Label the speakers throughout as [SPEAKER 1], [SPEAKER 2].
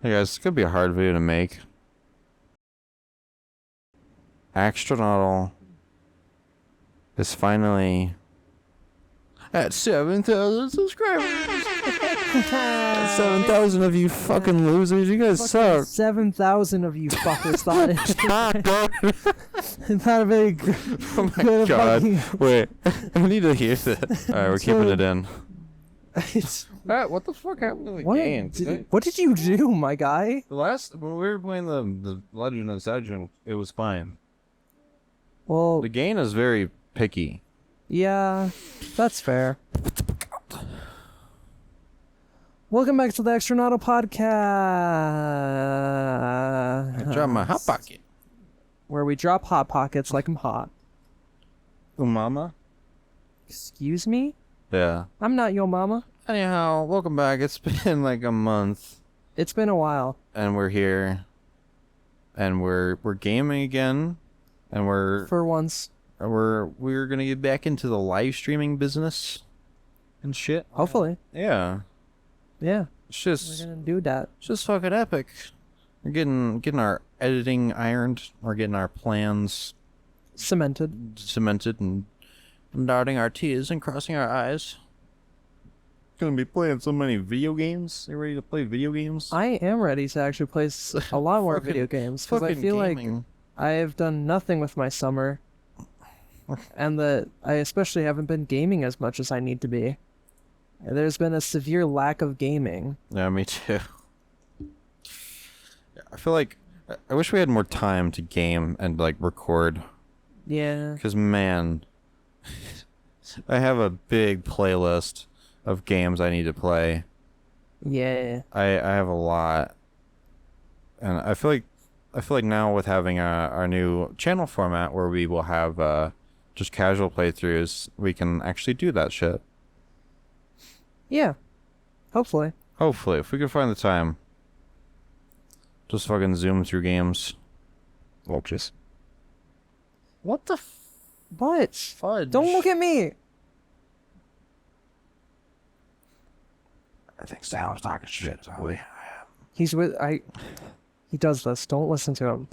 [SPEAKER 1] Hey guys, it's gonna be a hard video to make. Axtronautl is finally at 7,000 subscribers. 7,000 of you fucking losers, you guys suck.
[SPEAKER 2] 7,000 of you fuckers thought it. It's not a very good.
[SPEAKER 1] Oh my god. Wait, I need to hear this. Alright, we're keeping it in. What the fuck happened to the game?
[SPEAKER 2] What did you do, my guy?
[SPEAKER 1] When we were playing the Legend of Zelda, it was fine.
[SPEAKER 2] Well,
[SPEAKER 1] The game is very picky.
[SPEAKER 2] yeah, that's fair. Welcome back to the Axtronautl podcast.
[SPEAKER 1] I dropped my hot pocket.
[SPEAKER 2] Where we drop hot pockets like I'm hot.
[SPEAKER 1] Mama?
[SPEAKER 2] Excuse me?
[SPEAKER 1] Yeah.
[SPEAKER 2] I'm not your mama.
[SPEAKER 1] Anyhow, welcome back. It's been like a month,
[SPEAKER 2] It's been a while.
[SPEAKER 1] and we're here, and we're gaming again, and we're
[SPEAKER 2] For once.
[SPEAKER 1] gonna get back into the live streaming business and shit.
[SPEAKER 2] Hopefully.
[SPEAKER 1] Yeah,
[SPEAKER 2] Yeah,
[SPEAKER 1] it's
[SPEAKER 2] we're
[SPEAKER 1] just
[SPEAKER 2] gonna do that.
[SPEAKER 1] it's just fucking epic. We're getting our editing ironed. We're getting our plans
[SPEAKER 2] Cemented.
[SPEAKER 1] cemented and dotting our T's and crossing our I's. Gonna be playing so many video games. You ready to play video games?
[SPEAKER 2] I am ready to actually play a lot more
[SPEAKER 1] Fucking-
[SPEAKER 2] video games because I
[SPEAKER 1] Fucking
[SPEAKER 2] feel like
[SPEAKER 1] gaming.
[SPEAKER 2] I have done nothing with my summer, and that I especially haven't been gaming as much as I need to be. There's been a severe lack of gaming.
[SPEAKER 1] Yeah, me too. I feel like I wish we had more time to game and like record.
[SPEAKER 2] Yeah.
[SPEAKER 1] Cause man, I have a big playlist of games I need to play.
[SPEAKER 2] Yeah.
[SPEAKER 1] I have a lot, and I feel like now with having our new channel format where we will have just casual playthroughs, we can actually do that shit.
[SPEAKER 2] Yeah. Hopefully.
[SPEAKER 1] Hopefully, if we can find the time. Just fucking zoom through games. Well, just. What the
[SPEAKER 2] What?
[SPEAKER 1] fudge?
[SPEAKER 2] Don't look at me.
[SPEAKER 1] I think Sal's talking shit.
[SPEAKER 2] He's with He does this. Don't listen to him.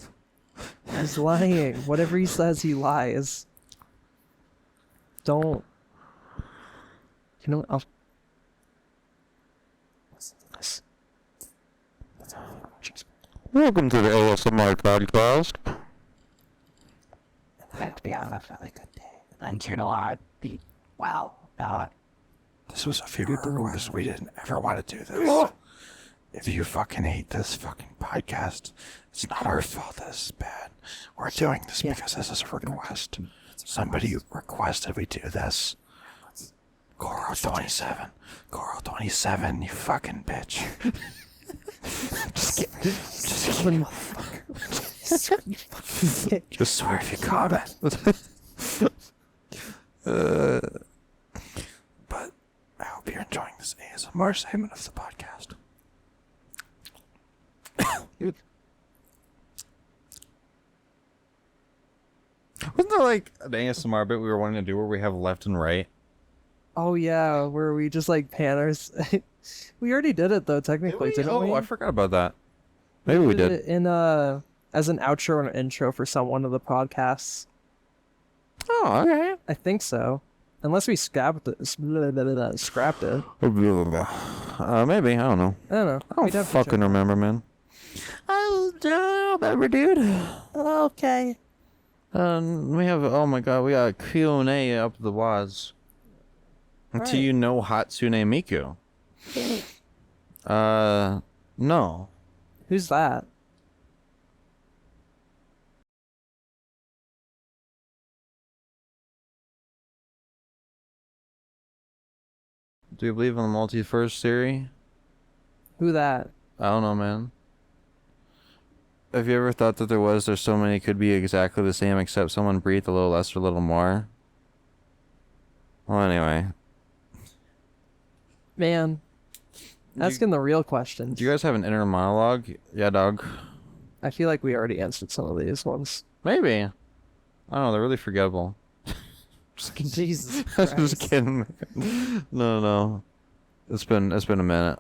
[SPEAKER 2] He's lying. Whatever he says, he lies. Don't. You know what? I'll listen to this.
[SPEAKER 1] Welcome to the ASMR podcast.
[SPEAKER 3] I had to be having a really good day. I'm here a lot. Wow.
[SPEAKER 4] This was a viewer request. We didn't ever want to do this. If you fucking hate this fucking podcast, it's not our fault this is bad. We're doing this because this is a request. Somebody requested we do this. Coral27. Coral27, you fucking bitch. Just kidding. Just swear if you comment. But I hope you're enjoying this ASMR segment of the podcast.
[SPEAKER 1] Wasn't there like an ASMR bit we were wanting to do where we have left and right?
[SPEAKER 2] Oh yeah, where we just like panners. We already did it though, technically, didn't we?
[SPEAKER 1] Oh, I forgot about that. Maybe we did.
[SPEAKER 2] it in as an outro and an intro for some one of the podcasts.
[SPEAKER 1] Oh, okay.
[SPEAKER 2] I think so. Unless we scrapped it. Scrapped it.
[SPEAKER 1] Maybe, I don't know.
[SPEAKER 2] I don't know.
[SPEAKER 1] I don't
[SPEAKER 2] We'd have to
[SPEAKER 1] fucking
[SPEAKER 2] check.
[SPEAKER 1] remember, man. I don't remember, dude.
[SPEAKER 2] Okay.
[SPEAKER 1] We have, oh my god, we got Q&A up the waz. Do you know Hatsune Miku? No.
[SPEAKER 2] Who's that?
[SPEAKER 1] Do you believe in the multiverse theory?
[SPEAKER 2] Who that?
[SPEAKER 1] I don't know, man. Have you ever thought that there's so many could be exactly the same except someone breathed a little less or a little more? Well, anyway.
[SPEAKER 2] Man. Asking the real questions.
[SPEAKER 1] Do you guys have an inner monologue? Yeah, dog.
[SPEAKER 2] I feel like we already answered some of these ones.
[SPEAKER 1] Maybe. I don't know, they're really forgettable. Just kidding.
[SPEAKER 2] Jesus
[SPEAKER 1] I'm just
[SPEAKER 2] Christ.
[SPEAKER 1] kidding. No. It's been a minute.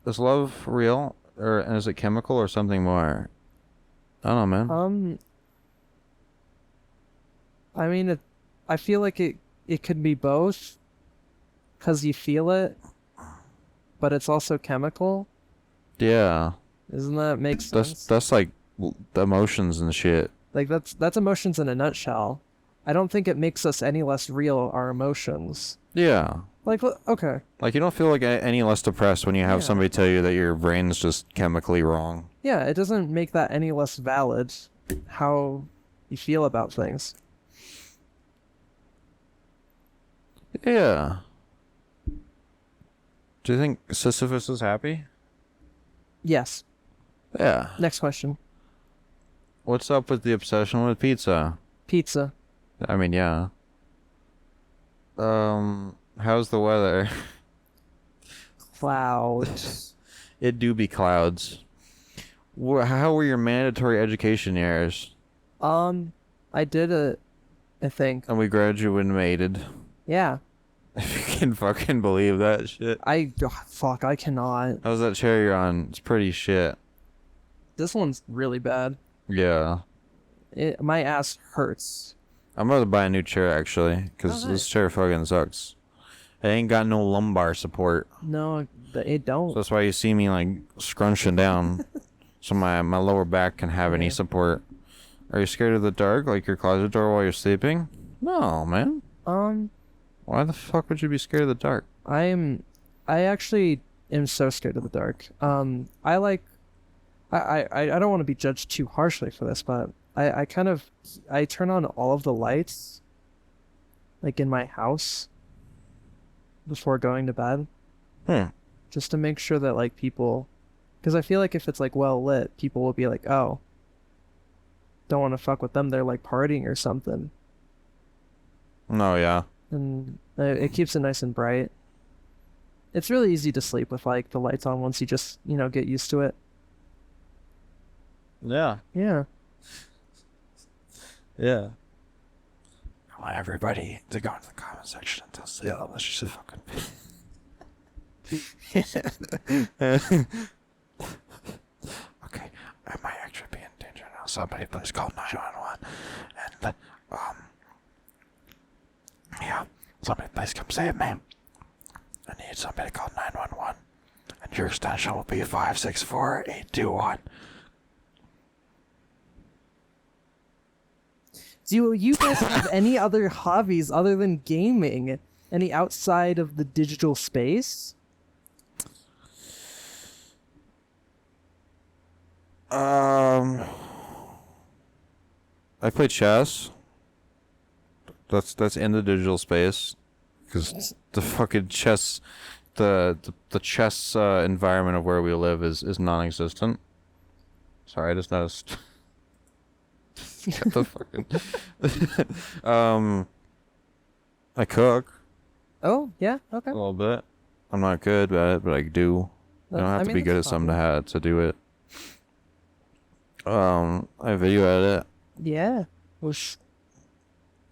[SPEAKER 1] is love real, or is it chemical or something more? I don't know, man.
[SPEAKER 2] I mean, I feel like it could be both, cause you feel it, but it's also chemical.
[SPEAKER 1] Yeah,
[SPEAKER 2] Doesn't that make sense?
[SPEAKER 1] that's like the emotions and shit.
[SPEAKER 2] Like that's emotions in a nutshell. I don't think it makes us any less real, our emotions.
[SPEAKER 1] Yeah.
[SPEAKER 2] Like, okay.
[SPEAKER 1] Like, you don't feel like any less depressed when you have
[SPEAKER 2] Yeah.
[SPEAKER 1] somebody tell you that your brain's just chemically wrong.
[SPEAKER 2] Yeah, it doesn't make that any less valid how you feel about things.
[SPEAKER 1] Yeah. Do you think Sisyphus is happy?
[SPEAKER 2] Yes.
[SPEAKER 1] Yeah.
[SPEAKER 2] Next question.
[SPEAKER 1] What's up with the obsession with pizza?
[SPEAKER 2] Pizza.
[SPEAKER 1] I mean, yeah. How's the weather?
[SPEAKER 2] Clouds.
[SPEAKER 1] It do be clouds. How were your mandatory education years?
[SPEAKER 2] I did it, I think.
[SPEAKER 1] And we graduated.
[SPEAKER 2] Yeah.
[SPEAKER 1] If you can fucking believe that shit.
[SPEAKER 2] Fuck, I cannot.
[SPEAKER 1] How's that chair you're on? It's pretty shit.
[SPEAKER 2] This one's really bad.
[SPEAKER 1] Yeah.
[SPEAKER 2] My ass hurts.
[SPEAKER 1] I'm about to buy a new chair, actually, because
[SPEAKER 2] Oh,
[SPEAKER 1] this
[SPEAKER 2] nice.
[SPEAKER 1] chair fucking sucks. It ain't got no lumbar support.
[SPEAKER 2] No, it don't.
[SPEAKER 1] So that's why you see me, like, scrunching down so my lower back can have any
[SPEAKER 2] Yeah.
[SPEAKER 1] support. Are you scared of the dark, like your closet door while you're sleeping? No, man. Why the fuck would you be scared of the dark?
[SPEAKER 2] I actually am so scared of the dark. I don't want to be judged too harshly for this, but I turn on all of the lights, like in my house, before going to bed, just to make sure that like people, because I feel like if it's like well lit, people will be like, oh, don't want to fuck with them. They're like partying or something,
[SPEAKER 1] No, yeah.
[SPEAKER 2] and it keeps it nice and bright. It's really easy to sleep with like the lights on once you just get used to it.
[SPEAKER 1] Yeah.
[SPEAKER 2] Yeah.
[SPEAKER 1] Yeah.
[SPEAKER 4] I want everybody to go into the comment section and tell Seal that she's a fucking Okay, I might actually be in danger now. Somebody please call 911. And, yeah, somebody please come save me. I need somebody to call 911. And your extension will be 564821.
[SPEAKER 2] Do you guys have any other hobbies other than gaming? Any outside of the digital space?
[SPEAKER 1] I play chess. That's in the digital space, because the fucking chess, the chess environment of where we live is non-existent. Sorry, I just noticed. Get the fucking. I cook
[SPEAKER 2] Oh, yeah, okay.
[SPEAKER 1] a little bit. I'm not good at it, but I do. I don't have to be good at
[SPEAKER 2] that's
[SPEAKER 1] something
[SPEAKER 2] fine.
[SPEAKER 1] to do it. I video edit.
[SPEAKER 2] Yeah. Whoosh.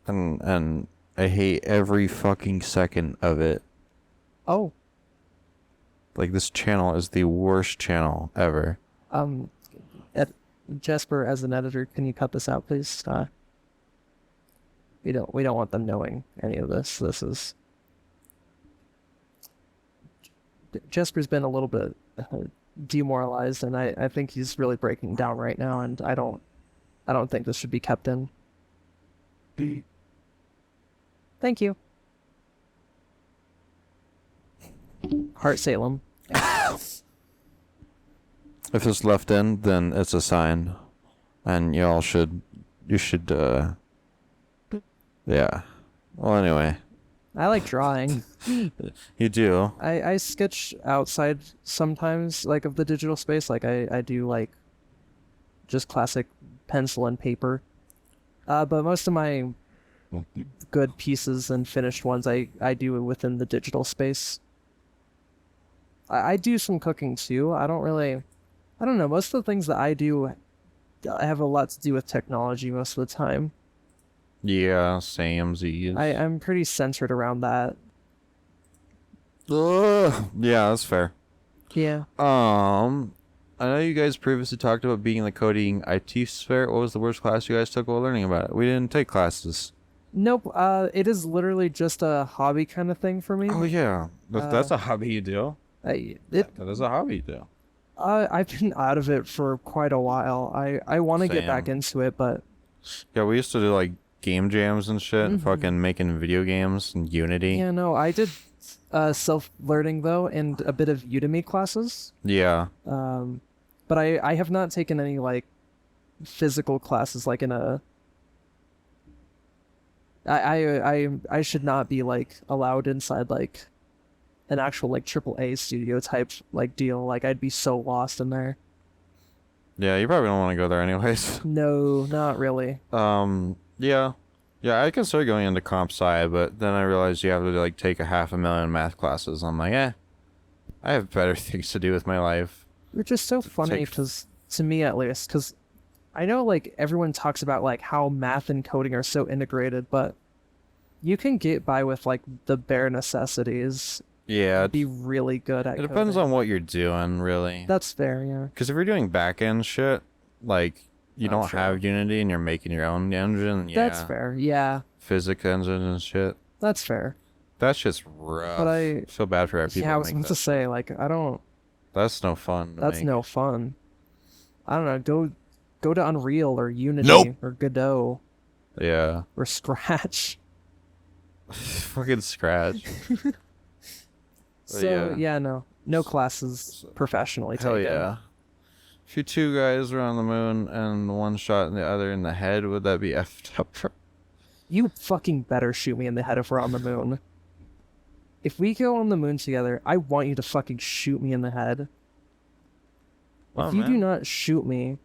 [SPEAKER 1] And I hate every fucking second of it.
[SPEAKER 2] Oh,
[SPEAKER 1] Like, this channel is the worst channel ever.
[SPEAKER 2] Jesper, as an editor, can you cut this out, please? We don't want them knowing any of this. This is Jesper's been a little bit demoralized, and I think he's really breaking down right now, and I don't think this should be kept in. Thank you. Heart Salem.
[SPEAKER 1] If it's left in, then it's a sign. And you should, yeah. Well, anyway.
[SPEAKER 2] I like drawing.
[SPEAKER 1] You do?
[SPEAKER 2] I sketch outside sometimes, like of the digital space. Like I do like just classic pencil and paper. But most of my good pieces and finished ones I do within the digital space. I do some cooking too. I don't know. Most of the things that I do have a lot to do with technology most of the time.
[SPEAKER 1] Yeah, samesies.
[SPEAKER 2] I'm pretty centered around that.
[SPEAKER 1] Ugh. Yeah, that's fair.
[SPEAKER 2] Yeah.
[SPEAKER 1] I know you guys previously talked about being in the coding IT sphere. What was the worst class you guys took while learning about it? We didn't take classes.
[SPEAKER 2] Nope. It is literally just a hobby kind of thing for me.
[SPEAKER 1] Oh yeah, that's a hobby you do.
[SPEAKER 2] That
[SPEAKER 1] is a hobby you do.
[SPEAKER 2] I've been out of it for quite a while. I want to get back
[SPEAKER 1] Same.
[SPEAKER 2] into it, but
[SPEAKER 1] Yeah, we used to do like game jams and shit,
[SPEAKER 2] Mhm.
[SPEAKER 1] fucking making video games and Unity.
[SPEAKER 2] yeah, no, I did self-learning though, and a bit of Udemy classes.
[SPEAKER 1] Yeah.
[SPEAKER 2] But I have not taken any like physical classes like in a. I should not be like allowed inside like an actual like AAA studio type like deal. Like I'd be so lost in there.
[SPEAKER 1] Yeah, you probably don't want to go there anyways.
[SPEAKER 2] No, not really.
[SPEAKER 1] Yeah. Yeah, I considered going into comp sci, but then I realized you have to like take 500,000 math classes. I'm like, I have better things to do with my life.
[SPEAKER 2] Which is so funny
[SPEAKER 1] Take-
[SPEAKER 2] because, to me at least, because I know like everyone talks about like how math and coding are so integrated, but you can get by with like the bare necessities.
[SPEAKER 1] Yeah,
[SPEAKER 2] Be really good at
[SPEAKER 1] it depends
[SPEAKER 2] coding.
[SPEAKER 1] on what you're doing, really.
[SPEAKER 2] That's fair, yeah.
[SPEAKER 1] Because if you're doing back end shit, like you
[SPEAKER 2] I'm
[SPEAKER 1] don't
[SPEAKER 2] sure.
[SPEAKER 1] have Unity and you're making your own engine, yeah,
[SPEAKER 2] That's fair, yeah.
[SPEAKER 1] physics engine and shit,
[SPEAKER 2] That's fair.
[SPEAKER 1] that's just rough.
[SPEAKER 2] But I
[SPEAKER 1] feel bad for people.
[SPEAKER 2] yeah, I
[SPEAKER 1] who
[SPEAKER 2] was
[SPEAKER 1] make
[SPEAKER 2] about
[SPEAKER 1] that.
[SPEAKER 2] to say like I don't.
[SPEAKER 1] That's no fun. to
[SPEAKER 2] That's
[SPEAKER 1] make.
[SPEAKER 2] no fun. I don't know. Go to Unreal or Unity
[SPEAKER 4] Nope.
[SPEAKER 2] or Godot
[SPEAKER 1] Yeah,
[SPEAKER 2] or Scratch.
[SPEAKER 1] fucking Scratch.
[SPEAKER 2] So yeah, no classes professionally
[SPEAKER 1] Hell
[SPEAKER 2] taken.
[SPEAKER 1] yeah. If you two guys were on the moon and one shot the other in the head, would that be effed up?
[SPEAKER 2] You fucking better shoot me in the head if we're on the moon. If we go on the moon together, I want you to fucking shoot me in the head.
[SPEAKER 1] Well,
[SPEAKER 2] If you do
[SPEAKER 1] man.
[SPEAKER 2] not shoot me,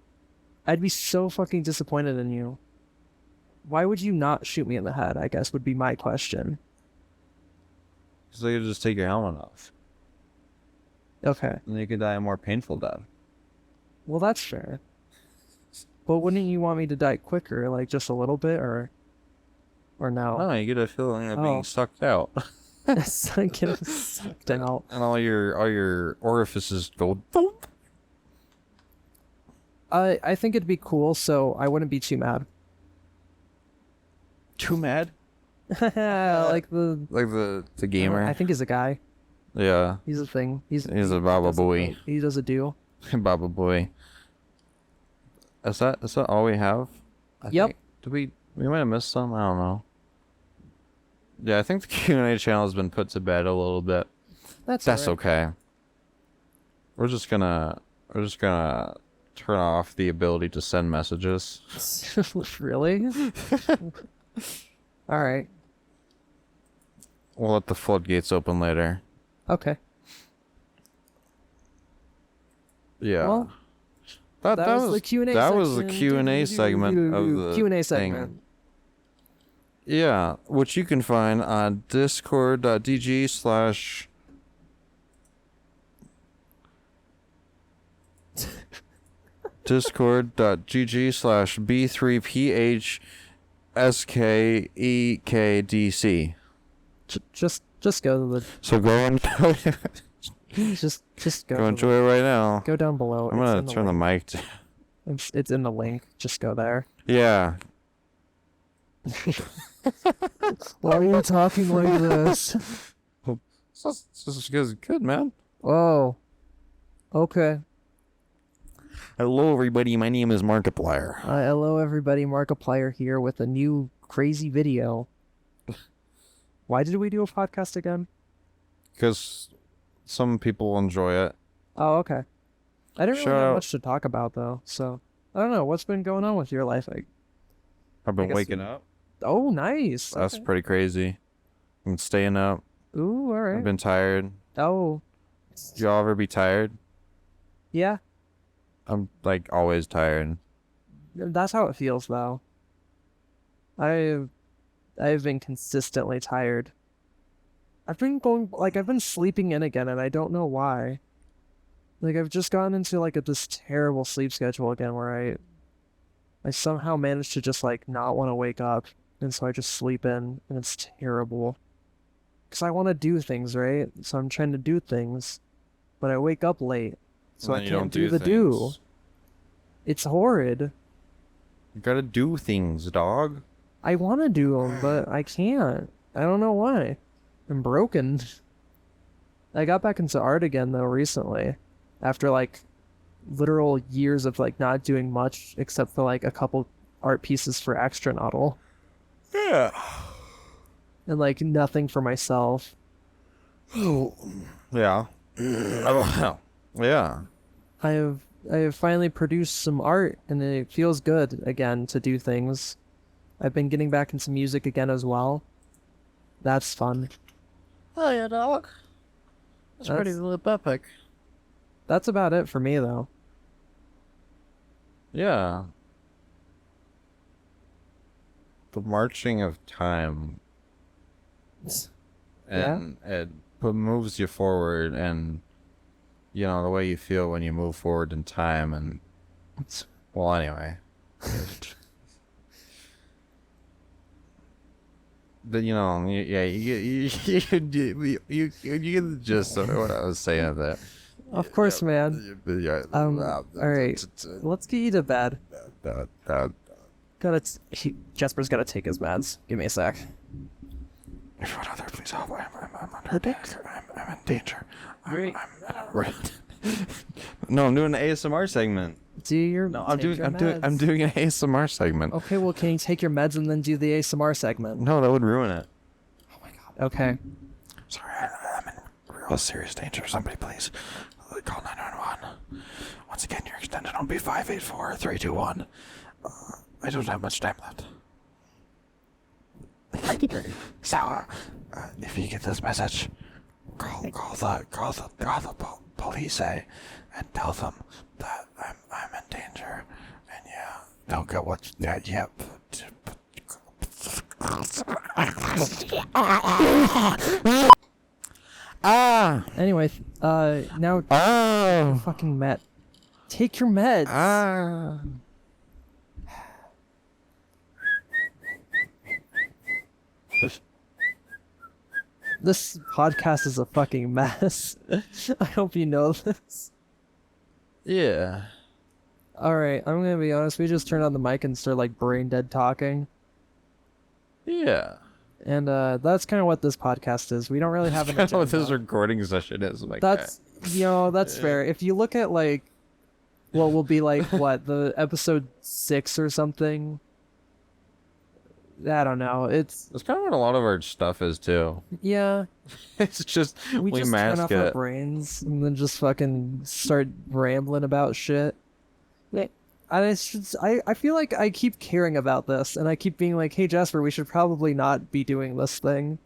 [SPEAKER 2] I'd be so fucking disappointed in you. Why would you not shoot me in the head, I guess would be my question.
[SPEAKER 1] So you just take your helmet off,
[SPEAKER 2] Okay.
[SPEAKER 1] and you could die a more painful death.
[SPEAKER 2] Well, that's fair. But wouldn't you want me to die quicker, like just a little bit, or no?
[SPEAKER 1] Oh, you get a feeling of
[SPEAKER 2] Oh.
[SPEAKER 1] being sucked out,
[SPEAKER 2] Getting sucked out.
[SPEAKER 1] and all your orifices go.
[SPEAKER 2] I think it'd be cool, so I wouldn't be too mad.
[SPEAKER 1] Too mad?
[SPEAKER 2] Like the
[SPEAKER 1] Like the gamer.
[SPEAKER 2] I think he's a guy.
[SPEAKER 1] Yeah,
[SPEAKER 2] He's a thing.
[SPEAKER 1] he's a Baba
[SPEAKER 2] does a-
[SPEAKER 1] Booey.
[SPEAKER 2] He does a do.
[SPEAKER 1] Baba Boy. Is that all we have?
[SPEAKER 2] Yep.
[SPEAKER 1] Did we might have missed some? I don't know. Yeah, I think the Q&A channel has been put to bed a little bit.
[SPEAKER 2] That's
[SPEAKER 1] That's
[SPEAKER 2] alright.
[SPEAKER 1] okay. We're just gonna turn off the ability to send messages.
[SPEAKER 2] Really? All right.
[SPEAKER 1] We'll let the floodgates open later.
[SPEAKER 2] Okay.
[SPEAKER 1] Yeah.
[SPEAKER 2] Well,
[SPEAKER 1] that
[SPEAKER 2] that was the Q&A
[SPEAKER 1] that was the
[SPEAKER 2] section.
[SPEAKER 1] Q&A segment of the
[SPEAKER 2] Q&A
[SPEAKER 1] thing.
[SPEAKER 2] segment.
[SPEAKER 1] Yeah, which you can find on discord.dg slash discord.gg slash B3PHSKEKDC.
[SPEAKER 2] Just go to
[SPEAKER 1] So go and
[SPEAKER 2] the just go.
[SPEAKER 1] go
[SPEAKER 2] to
[SPEAKER 1] enjoy it right now.
[SPEAKER 2] Go down below.
[SPEAKER 1] I'm
[SPEAKER 2] It's
[SPEAKER 1] gonna
[SPEAKER 2] in
[SPEAKER 1] turn the
[SPEAKER 2] link.
[SPEAKER 1] mic to...
[SPEAKER 2] It's in the link. Just go there.
[SPEAKER 1] Yeah.
[SPEAKER 2] Why are you talking like this?
[SPEAKER 1] This is good, man.
[SPEAKER 2] Whoa. Okay.
[SPEAKER 1] Hello, everybody. My name is Markiplier.
[SPEAKER 2] Hello, everybody. Markiplier here with a new crazy video. Why did we do a podcast again?
[SPEAKER 1] Because some people enjoy it.
[SPEAKER 2] Oh, okay. I didn't really
[SPEAKER 1] Shout
[SPEAKER 2] have
[SPEAKER 1] out-
[SPEAKER 2] much to talk about though, so I don't know what's been going on with your life.
[SPEAKER 1] I've been
[SPEAKER 2] guess-
[SPEAKER 1] waking up.
[SPEAKER 2] Oh, nice.
[SPEAKER 1] That's
[SPEAKER 2] Okay.
[SPEAKER 1] pretty crazy. I'm staying up.
[SPEAKER 2] Ooh, all right.
[SPEAKER 1] I've been tired.
[SPEAKER 2] Oh,
[SPEAKER 1] Y'all ever be tired?
[SPEAKER 2] yeah.
[SPEAKER 1] I'm like always tired.
[SPEAKER 2] That's how it feels though. I've been consistently tired. I've been sleeping in again and I don't know why. Like I've just gotten into like this terrible sleep schedule again where I somehow managed to just like not want to wake up and so I just sleep in and it's terrible. Cuz I want to do things, right? So I'm trying to do things but I wake up late, so
[SPEAKER 1] And
[SPEAKER 2] I
[SPEAKER 1] then you
[SPEAKER 2] can't
[SPEAKER 1] don't
[SPEAKER 2] do the
[SPEAKER 1] things.
[SPEAKER 2] do. It's horrid.
[SPEAKER 1] You gotta do things, dog.
[SPEAKER 2] I want to do them, but I can't. I don't know why. I'm broken. I got back into art again though recently, after like literal years of like not doing much except for like a couple art pieces for Axtronautl
[SPEAKER 1] Yeah.
[SPEAKER 2] and like nothing for myself.
[SPEAKER 1] Yeah. Yeah.
[SPEAKER 2] I have finally produced some art and it feels good again to do things. I've been getting back into music again as well. That's fun.
[SPEAKER 1] Oh yeah, dog. That's pretty epic.
[SPEAKER 2] That's about it for me though.
[SPEAKER 1] Yeah. The marching of time. And it moves you forward, and you know the way you feel when you move forward in time, and well, anyway. But you know, yeah, you get the gist of what I was saying there.
[SPEAKER 2] Of course, man.
[SPEAKER 1] Yeah.
[SPEAKER 2] All right. Let's get you to bed. Jesper's gotta take his meds. Give me a sec.
[SPEAKER 4] Everyone out there, please help. I'm under danger. I'm in danger.
[SPEAKER 2] Great.
[SPEAKER 1] No, I'm doing an ASMR segment.
[SPEAKER 2] Do your
[SPEAKER 1] No, I'm
[SPEAKER 2] take
[SPEAKER 1] doing
[SPEAKER 2] your
[SPEAKER 1] I'm
[SPEAKER 2] meds.
[SPEAKER 1] doing an ASMR segment.
[SPEAKER 2] Okay, well, can you take your meds and then do the ASMR segment?
[SPEAKER 1] No, that would ruin it.
[SPEAKER 2] Okay.
[SPEAKER 4] Sorry, I'm in real serious danger. Somebody please call 911. Once again, your extension will be 584-321. I don't have much time left. So, if you get this message, call the police, and tell them that I'm in danger, and yeah, don't get what yep.
[SPEAKER 2] Anyway, now fucking med. Take your meds. This podcast is a fucking mess. I hope you know this.
[SPEAKER 1] Yeah.
[SPEAKER 2] Alright, I'm gonna be honest, we just turned on the mic and started like brain dead talking.
[SPEAKER 1] Yeah.
[SPEAKER 2] And that's kind of what this podcast is. We don't really have an
[SPEAKER 1] I don't know what this
[SPEAKER 2] agenda.
[SPEAKER 1] recording session is. Like
[SPEAKER 2] That's that's fair. If you look at like what will be like what, the episode 6 or something. I don't know. It's
[SPEAKER 1] that's kind of what a lot of our stuff is too.
[SPEAKER 2] yeah.
[SPEAKER 1] It's just
[SPEAKER 2] We just turn
[SPEAKER 1] mask
[SPEAKER 2] off our
[SPEAKER 1] it.
[SPEAKER 2] brains and then just fucking start rambling about shit. I feel like I keep caring about this, and I keep being like, "Hey Jasper, we should probably not be doing this thing."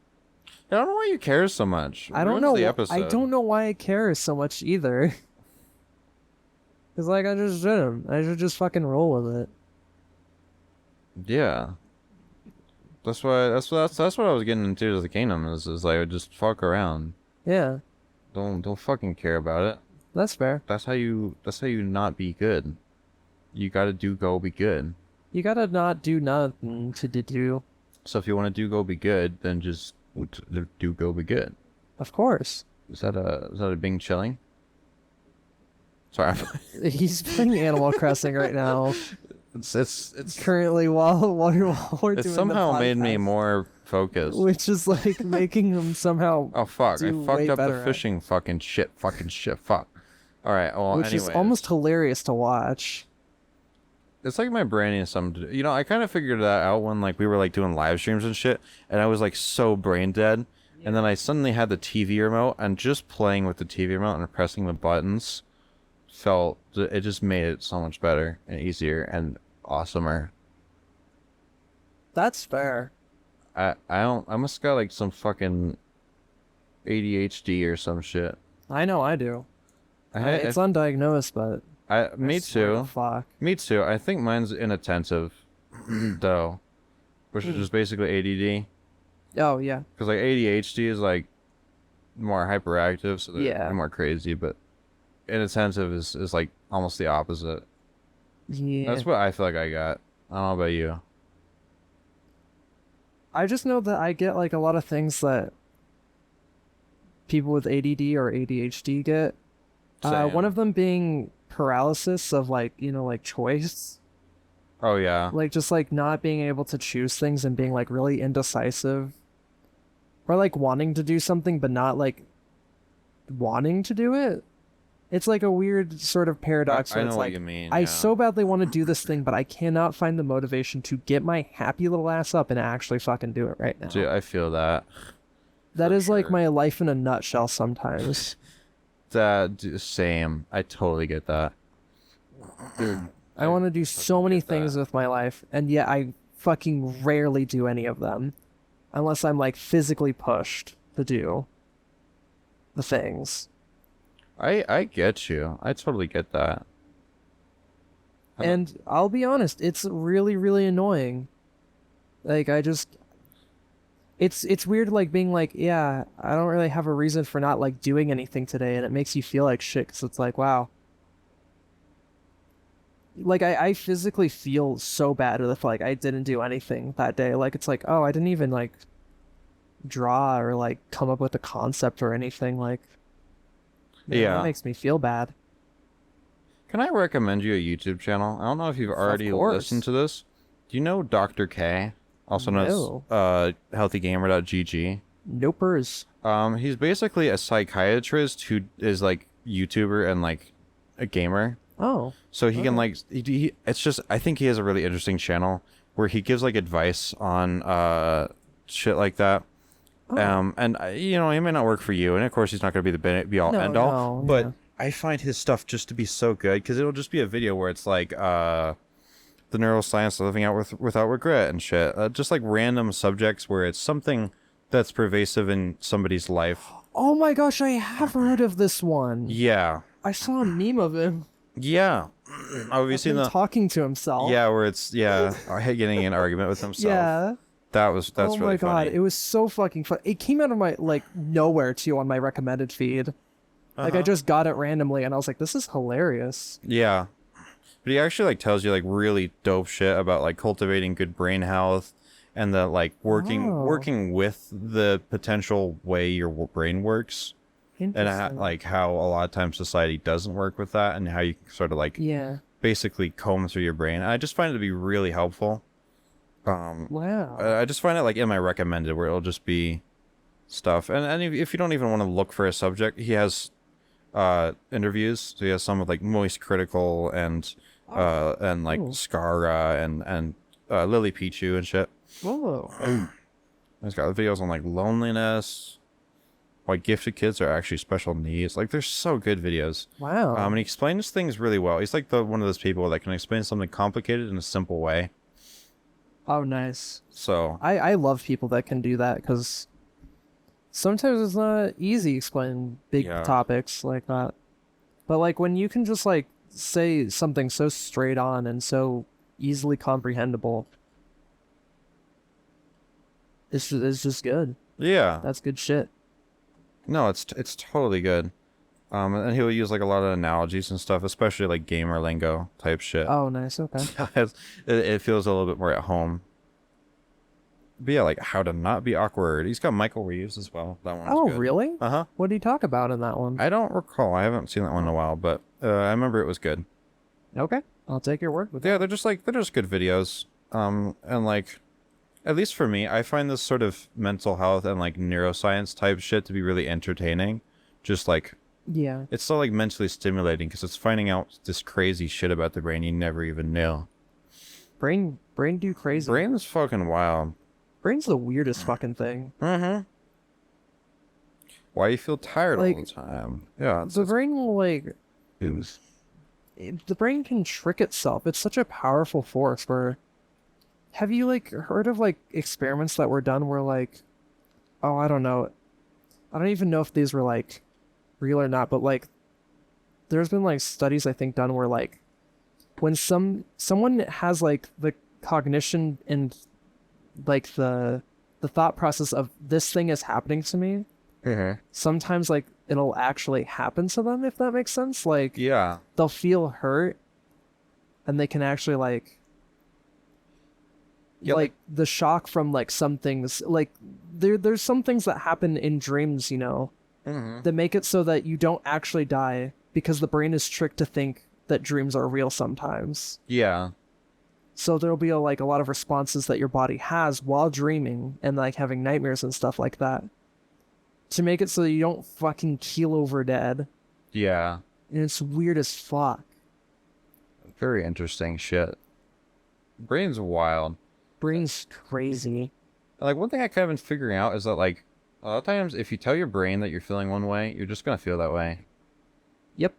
[SPEAKER 1] I don't know why you care so much.
[SPEAKER 2] I don't
[SPEAKER 1] Ruins
[SPEAKER 2] know.
[SPEAKER 1] The
[SPEAKER 2] I
[SPEAKER 1] episode.
[SPEAKER 2] don't know why I care so much either. Cause like I just shouldn't. I should just fucking roll with it.
[SPEAKER 1] Yeah. That's what I was getting into as a kingdom is like just fuck around.
[SPEAKER 2] Yeah,
[SPEAKER 1] Don't fucking care about it.
[SPEAKER 2] that's fair.
[SPEAKER 1] That's how you not be good. You gotta go be good.
[SPEAKER 2] You gotta not do nothing to do.
[SPEAKER 1] So if you want to go be good, then just do go be good.
[SPEAKER 2] Of course.
[SPEAKER 1] Is that a Bing chilling? Sorry,
[SPEAKER 2] He's playing Animal Crossing right now.
[SPEAKER 1] it's
[SPEAKER 2] Currently, while we're doing
[SPEAKER 1] it
[SPEAKER 2] the
[SPEAKER 1] somehow made me
[SPEAKER 2] podcast,
[SPEAKER 1] more focused.
[SPEAKER 2] which is like making him somehow,
[SPEAKER 1] Oh fuck! I
[SPEAKER 2] do
[SPEAKER 1] fucked
[SPEAKER 2] way
[SPEAKER 1] up
[SPEAKER 2] better
[SPEAKER 1] the
[SPEAKER 2] at-
[SPEAKER 1] fishing fucking shit. Fuck. All right. Well,
[SPEAKER 2] which is
[SPEAKER 1] anyways.
[SPEAKER 2] almost hilarious to watch.
[SPEAKER 1] It's like my brain is something to do. You know, I kind of figured that out when like we were like doing live streams and shit, and I was like so brain dead. And then I suddenly had the TV remote, and just playing with the TV remote and pressing the buttons it just made it so much better and easier and awesomer.
[SPEAKER 2] That's fair.
[SPEAKER 1] I must got like some fucking ADHD or some shit.
[SPEAKER 2] I know I do.
[SPEAKER 1] I
[SPEAKER 2] It's undiagnosed, but
[SPEAKER 1] me
[SPEAKER 2] I swear to
[SPEAKER 1] too.
[SPEAKER 2] fuck.
[SPEAKER 1] Me too. I think mine's inattentive, though, which is just basically ADD.
[SPEAKER 2] Oh yeah.
[SPEAKER 1] Because like ADHD is like more hyperactive, so they're more crazy. But inattentive is like almost the opposite.
[SPEAKER 2] Yeah.
[SPEAKER 1] That's what I feel like I got. I don't know about you.
[SPEAKER 2] I just know that I get like a lot of things that people with ADD or ADHD get, One
[SPEAKER 1] Same.
[SPEAKER 2] of them being paralysis of like, like choice.
[SPEAKER 1] Oh yeah.
[SPEAKER 2] Like just like not being able to choose things and being like really indecisive. Or like wanting to do something but not like wanting to do it. It's like a weird sort of paradox
[SPEAKER 1] I
[SPEAKER 2] where
[SPEAKER 1] know
[SPEAKER 2] it's
[SPEAKER 1] what
[SPEAKER 2] like
[SPEAKER 1] you mean.
[SPEAKER 2] I
[SPEAKER 1] Yeah.
[SPEAKER 2] so badly want to do this thing, but I cannot find the motivation to get my happy little ass up and actually fucking do it right now.
[SPEAKER 1] Dude, I feel that.
[SPEAKER 2] That
[SPEAKER 1] for
[SPEAKER 2] is like
[SPEAKER 1] sure.
[SPEAKER 2] my life in a nutshell sometimes.
[SPEAKER 1] Same. I totally get that. Dude,
[SPEAKER 2] I want to do so many
[SPEAKER 1] get that.
[SPEAKER 2] things with my life, and yet I fucking rarely do any of them. Unless I'm like physically pushed to do the things.
[SPEAKER 1] I get you. I totally get that. I don't-
[SPEAKER 2] And I'll be honest, it's really, really annoying. Like it's weird like being like, yeah, I don't really have a reason for not like doing anything today, and it makes you feel like shit because it's like, wow. Like I physically feel so bad if like I didn't do anything that day. Like it's like, oh, I didn't even like draw or like come up with a concept or anything. Like, man,
[SPEAKER 1] Yeah.
[SPEAKER 2] that makes me feel bad.
[SPEAKER 1] Can I recommend you a YouTube channel? I don't know if you've already
[SPEAKER 2] course.
[SPEAKER 1] listened to this. Do you know Dr. K, also known
[SPEAKER 2] No.
[SPEAKER 1] as healthygamer.gg?
[SPEAKER 2] Nopers.
[SPEAKER 1] He's basically a psychiatrist who is like YouTuber and like a gamer.
[SPEAKER 2] Oh,
[SPEAKER 1] So he can
[SPEAKER 2] Okay.
[SPEAKER 1] like it's just I think he has a really interesting channel where he gives like advice on shit like that.
[SPEAKER 2] Oh.
[SPEAKER 1] And you know, he may not work for you, and of course he's not going to be the be all
[SPEAKER 2] No,
[SPEAKER 1] end all,
[SPEAKER 2] no,
[SPEAKER 1] but
[SPEAKER 2] yeah.
[SPEAKER 1] I find his stuff just to be so good because it'll just be a video where it's like the neuroscience of living out without regret and shit. Just like random subjects where it's something that's pervasive in somebody's life.
[SPEAKER 2] Oh my gosh, I have heard of this one.
[SPEAKER 1] Yeah.
[SPEAKER 2] I saw a meme of him.
[SPEAKER 1] Yeah. Have you seen
[SPEAKER 2] Him
[SPEAKER 1] the
[SPEAKER 2] talking to himself.
[SPEAKER 1] Yeah, where it's getting in an argument with himself.
[SPEAKER 2] Yeah.
[SPEAKER 1] That's
[SPEAKER 2] Oh my
[SPEAKER 1] really
[SPEAKER 2] god,
[SPEAKER 1] funny.
[SPEAKER 2] it was so fucking fun. It came out of my like nowhere too on my recommended feed. Like I
[SPEAKER 1] Uh-huh.
[SPEAKER 2] just got it randomly and I was like, this is hilarious.
[SPEAKER 1] Yeah. But he actually like tells you like really dope shit about like cultivating good brain health and the like working
[SPEAKER 2] Oh.
[SPEAKER 1] with the potential way your brain works and
[SPEAKER 2] Interesting.
[SPEAKER 1] like how a lot of times society doesn't work with that and how you can sort of like
[SPEAKER 2] Yeah.
[SPEAKER 1] basically comb through your brain. I just find it to be really helpful.
[SPEAKER 2] Wow.
[SPEAKER 1] I just find it like in my recommended where it'll just be stuff. And if you don't even want to look for a subject, he has interviews. So he has some with like Moist Critical and like
[SPEAKER 2] cool.
[SPEAKER 1] Skara and Lily Pichu and shit.
[SPEAKER 2] Whoa.
[SPEAKER 1] He's got videos on like loneliness, why gifted kids are actually special needs. Like they're so good videos.
[SPEAKER 2] Wow.
[SPEAKER 1] And he explains things really well. He's like one of those people that can explain something complicated in a simple way.
[SPEAKER 2] Oh, nice.
[SPEAKER 1] So
[SPEAKER 2] I love people that can do that because sometimes it's not easy explaining big
[SPEAKER 1] Yeah.
[SPEAKER 2] topics like that. But like when you can just like say something so straight on and so easily comprehensible, it's just good.
[SPEAKER 1] yeah.
[SPEAKER 2] That's good shit.
[SPEAKER 1] No, it's totally good. And he'll use like a lot of analogies and stuff, especially like gamer lingo type shit.
[SPEAKER 2] Oh, nice. Okay.
[SPEAKER 1] It feels a little bit more at home. But yeah, like how to not be awkward. He's got Michael Reeves as well. That one.
[SPEAKER 2] Oh, really?
[SPEAKER 1] Uh-huh.
[SPEAKER 2] What did he talk about in that one?
[SPEAKER 1] I don't recall. I haven't seen that one in a while, but I remember it was good.
[SPEAKER 2] Okay. I'll take your word with
[SPEAKER 1] But yeah, they're just good videos. And like at least for me, I find this sort of mental health and like neuroscience type shit to be really entertaining. Just like
[SPEAKER 2] Yeah.
[SPEAKER 1] it's so like mentally stimulating because it's finding out this crazy shit about the brain you never even knew.
[SPEAKER 2] Brain do crazy.
[SPEAKER 1] Brain is fucking wild.
[SPEAKER 2] Brain's the weirdest fucking thing.
[SPEAKER 1] Mm-hmm. Why you feel tired all
[SPEAKER 2] Like,
[SPEAKER 1] the time? Yeah.
[SPEAKER 2] The brain will like
[SPEAKER 1] It's
[SPEAKER 2] the brain can trick itself. It's such a powerful force where have you like heard of like experiments that were done where like oh, I don't know. I don't even know if these were like real or not, but like there's been like studies I think done where like when someone has like the cognition and like the thought process of this thing is happening to me, sometimes like it'll actually happen to them, if that makes sense. Like
[SPEAKER 1] yeah.
[SPEAKER 2] they'll feel hurt and they can actually like
[SPEAKER 1] Yeah,
[SPEAKER 2] like the shock from like some things like there's some things that happen in dreams, you know,
[SPEAKER 1] Mm-hmm.
[SPEAKER 2] that make it so that you don't actually die because the brain is tricked to think that dreams are real sometimes.
[SPEAKER 1] Yeah.
[SPEAKER 2] So there'll be like a lot of responses that your body has while dreaming and like having nightmares and stuff like that to make it so you don't fucking keel over dead.
[SPEAKER 1] Yeah.
[SPEAKER 2] And it's weird as fuck.
[SPEAKER 1] Very interesting shit. Brain's wild.
[SPEAKER 2] Brain's crazy.
[SPEAKER 1] Like, one thing I kind of been figuring out is that, like, a lot of times if you tell your brain that you're feeling one way, you're just gonna feel that way.
[SPEAKER 2] Yep.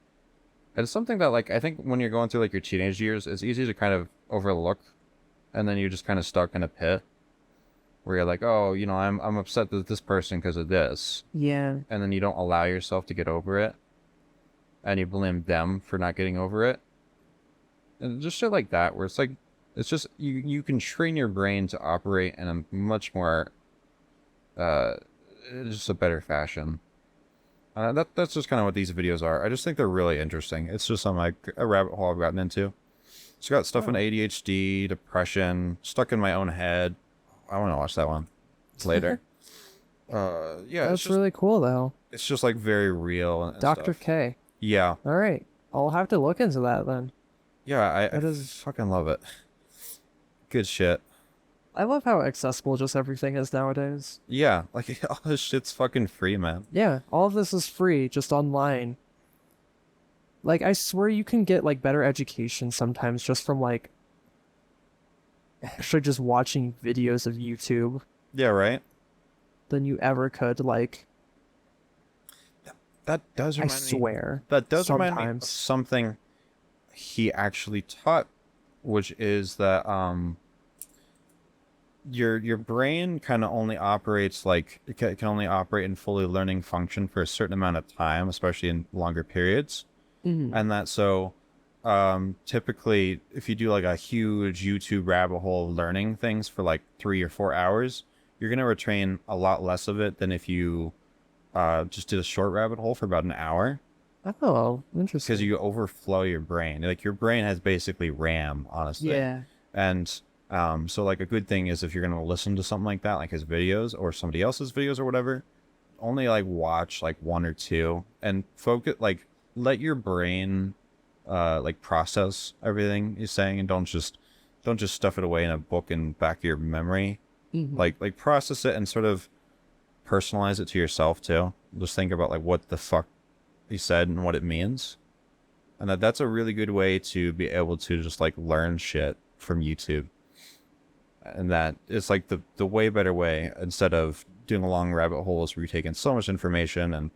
[SPEAKER 1] And it's something that, like, I think when you're going through, like, your teenage years, it's easy to kind of overlook, and then you're just kind of stuck in a pit where you're like, oh, you know, I'm upset with this person because of this.
[SPEAKER 2] Yeah.
[SPEAKER 1] And then you don't allow yourself to get over it, and you blame them for not getting over it. And just shit like that, where it's like, it's just, you can train your brain to operate in a much more, just a better fashion. That's just kind of what these videos are. I just think they're really interesting. It's just something like a rabbit hole I've gotten into. It's got stuff on ADHD, depression, stuck in my own head. I want to watch that one later. Yeah,
[SPEAKER 2] That's really cool though.
[SPEAKER 1] it's just like very real and
[SPEAKER 2] Dr.
[SPEAKER 1] stuff.
[SPEAKER 2] K.
[SPEAKER 1] Yeah,
[SPEAKER 2] All right. I'll have to look into that then.
[SPEAKER 1] yeah, I
[SPEAKER 2] That is-
[SPEAKER 1] fucking love it. Good shit.
[SPEAKER 2] I love how accessible just everything is nowadays.
[SPEAKER 1] Yeah, like all this shit's fucking free, man.
[SPEAKER 2] Yeah, all of this is free, just online. Like, I swear you can get, like, better education sometimes just from, like, actually just watching videos of YouTube
[SPEAKER 1] Yeah, right.
[SPEAKER 2] than you ever could, like,
[SPEAKER 1] That does
[SPEAKER 2] I
[SPEAKER 1] remind me.
[SPEAKER 2] swear.
[SPEAKER 1] That does remind me of
[SPEAKER 2] sometimes.
[SPEAKER 1] something he actually taught, which is that your brain kind of only operates like it can only operate in fully learning function for a certain amount of time, especially in longer periods.
[SPEAKER 2] Mhm.
[SPEAKER 1] And that so typically if you do like a huge YouTube rabbit hole of learning things for like 3 or 4 hours, you're gonna retain a lot less of it than if you just did a short rabbit hole for about an hour,
[SPEAKER 2] Oh, interesting.
[SPEAKER 1] because you overflow your brain. Like your brain has basically RAM, honestly.
[SPEAKER 2] Yeah.
[SPEAKER 1] And so like a good thing is if you're gonna listen to something like that, like his videos or somebody else's videos or whatever, only like watch like 1 or 2 and focus, like let your brain like process everything he's saying, and don't just stuff it away in a book in back of your memory.
[SPEAKER 2] Mhm.
[SPEAKER 1] Like process it and sort of personalize it to yourself too. Just think about like what the fuck he said and what it means. And that's a really good way to be able to just like learn shit from YouTube. And that it's like the way better way, instead of doing long rabbit holes where you take in so much information, and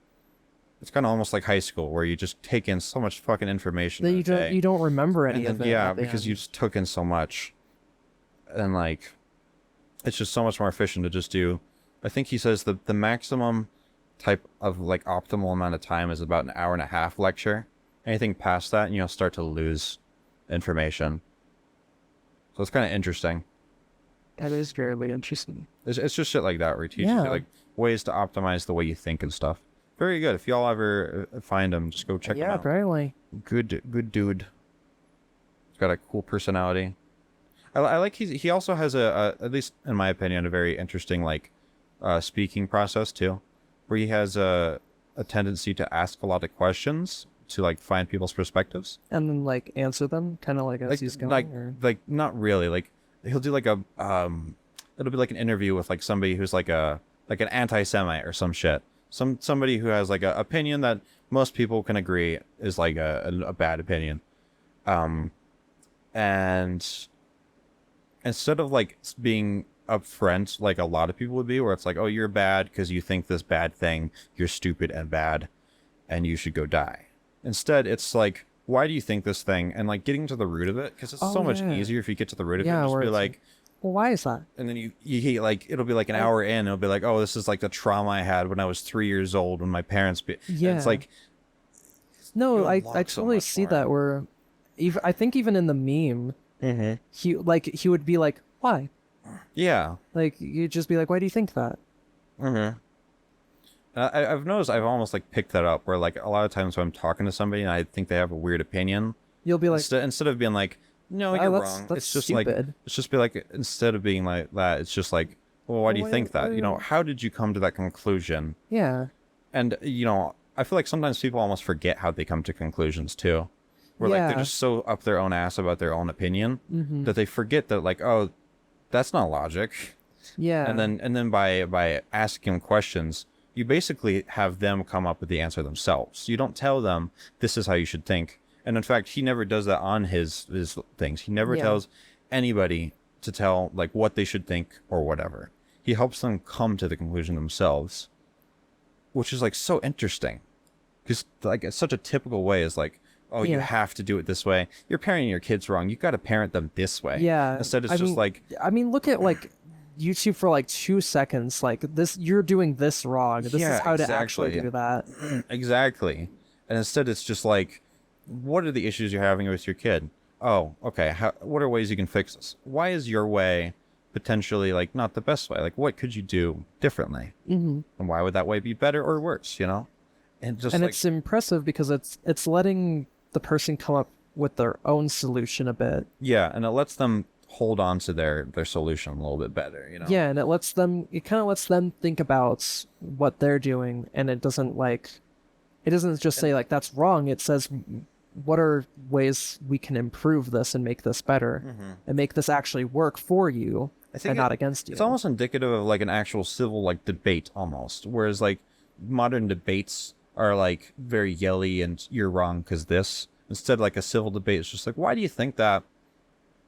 [SPEAKER 1] it's kind of almost like high school where you just take in so much fucking information.
[SPEAKER 2] Then
[SPEAKER 1] in a
[SPEAKER 2] you don't
[SPEAKER 1] day.
[SPEAKER 2] you don't remember any
[SPEAKER 1] And
[SPEAKER 2] of
[SPEAKER 1] then,
[SPEAKER 2] it.
[SPEAKER 1] yeah,
[SPEAKER 2] at the
[SPEAKER 1] because
[SPEAKER 2] end.
[SPEAKER 1] you just took in so much. And like it's just so much more efficient to just do. I think he says the maximum type of like optimal amount of time is about an hour and a half lecture. Anything past that, and you'll start to lose information. So it's kind of interesting.
[SPEAKER 2] That is fairly interesting.
[SPEAKER 1] It's just shit like that where he teaches
[SPEAKER 2] Yeah.
[SPEAKER 1] you like ways to optimize the way you think and stuff. Very good. If y'all ever find him, just go check him
[SPEAKER 2] Yeah,
[SPEAKER 1] out.
[SPEAKER 2] apparently.
[SPEAKER 1] Good dude. He's got a cool personality. I like he also has a at least in my opinion, a very interesting like speaking process too, where he has a tendency to ask a lot of questions to like find people's perspectives.
[SPEAKER 2] And then like answer them, kind of like as he's going.
[SPEAKER 1] Like not really. Like he'll do like a it'll be like an interview with like somebody who's like an anti-Semite or some shit. Somebody who has like a opinion that most people can agree is like a bad opinion. And instead of like being upfront like a lot of people would be, where it's like, oh, you're bad because you think this bad thing, you're stupid and bad and you should go die. Instead it's like, why do you think this thing, and like getting to the root of it, because it's so much
[SPEAKER 2] yeah.
[SPEAKER 1] easier if you get to the root of
[SPEAKER 2] Yeah,
[SPEAKER 1] it. Just
[SPEAKER 2] where
[SPEAKER 1] be
[SPEAKER 2] it's
[SPEAKER 1] like,
[SPEAKER 2] well, why is that?
[SPEAKER 1] and then you like it'll be like an hour in, it'll be like, oh, this is like the trauma I had when I was 3 years old when my parents and
[SPEAKER 2] Yeah.
[SPEAKER 1] it's like,
[SPEAKER 2] No,
[SPEAKER 1] you
[SPEAKER 2] I
[SPEAKER 1] unlock so
[SPEAKER 2] totally
[SPEAKER 1] much
[SPEAKER 2] see
[SPEAKER 1] more.
[SPEAKER 2] that where, even I think even in the meme, he would be like, why?
[SPEAKER 1] yeah.
[SPEAKER 2] Like you'd just be like, why do you think that?
[SPEAKER 1] I've noticed I've almost like picked that up, where like a lot of times when I'm talking to somebody and I think they have a weird opinion,
[SPEAKER 2] You'll be like,
[SPEAKER 1] instead of being like, no,
[SPEAKER 2] "Oh,
[SPEAKER 1] you're
[SPEAKER 2] that's-
[SPEAKER 1] wrong,
[SPEAKER 2] that's
[SPEAKER 1] it's just
[SPEAKER 2] stupid."
[SPEAKER 1] like, it's just be like, instead of being like that, it's just like, well, why do you
[SPEAKER 2] why-
[SPEAKER 1] think that?
[SPEAKER 2] why-
[SPEAKER 1] You know, how did you come to that conclusion?
[SPEAKER 2] yeah,
[SPEAKER 1] And you know, I feel like sometimes people almost forget how they come to conclusions too. Where like they're
[SPEAKER 2] Yeah.
[SPEAKER 1] just so up their own ass about their own opinion that they forget that like, oh, that's not logic.
[SPEAKER 2] Yeah.
[SPEAKER 1] And then by asking them questions, you basically have them come up with the answer themselves. You don't tell them this is how you should think. And in fact, he never does that on his things. He never
[SPEAKER 2] Yeah.
[SPEAKER 1] tells anybody to tell like what they should think or whatever. He helps them come to the conclusion themselves, which is like so interesting. Because like it's such a typical way is like, oh, you
[SPEAKER 2] Yeah.
[SPEAKER 1] have to do it this way. You're parenting your kids wrong. You got to parent them this way.
[SPEAKER 2] Yeah.
[SPEAKER 1] Instead, it's
[SPEAKER 2] I
[SPEAKER 1] just
[SPEAKER 2] mean,
[SPEAKER 1] like,
[SPEAKER 2] I mean, look at like YouTube for like 2 seconds. Like this, you're doing this wrong. This
[SPEAKER 1] Yeah,
[SPEAKER 2] is how to actually
[SPEAKER 1] exactly.
[SPEAKER 2] do that.
[SPEAKER 1] exactly. And instead, it's just like, what are the issues you're having with your kid? Oh, okay. What are ways you can fix this? Why is your way potentially like not the best way? Like, what could you do differently? And why would that way be better or worse? You know? And just
[SPEAKER 2] And
[SPEAKER 1] like,
[SPEAKER 2] it's impressive because it's letting the person come up with their own solution a bit.
[SPEAKER 1] yeah, and it lets them hold on to their solution a little bit better. You know?
[SPEAKER 2] Yeah, and it kind of lets them think about what they're doing, and it doesn't just say like that's wrong. It says what are ways we can improve this and make this better and make this actually work for you
[SPEAKER 1] I think
[SPEAKER 2] and not against you.
[SPEAKER 1] It's almost indicative of like an actual civil like debate almost, whereas like modern debates are like very yelly and you're wrong because this. Instead, like a civil debate is just like, why do you think that?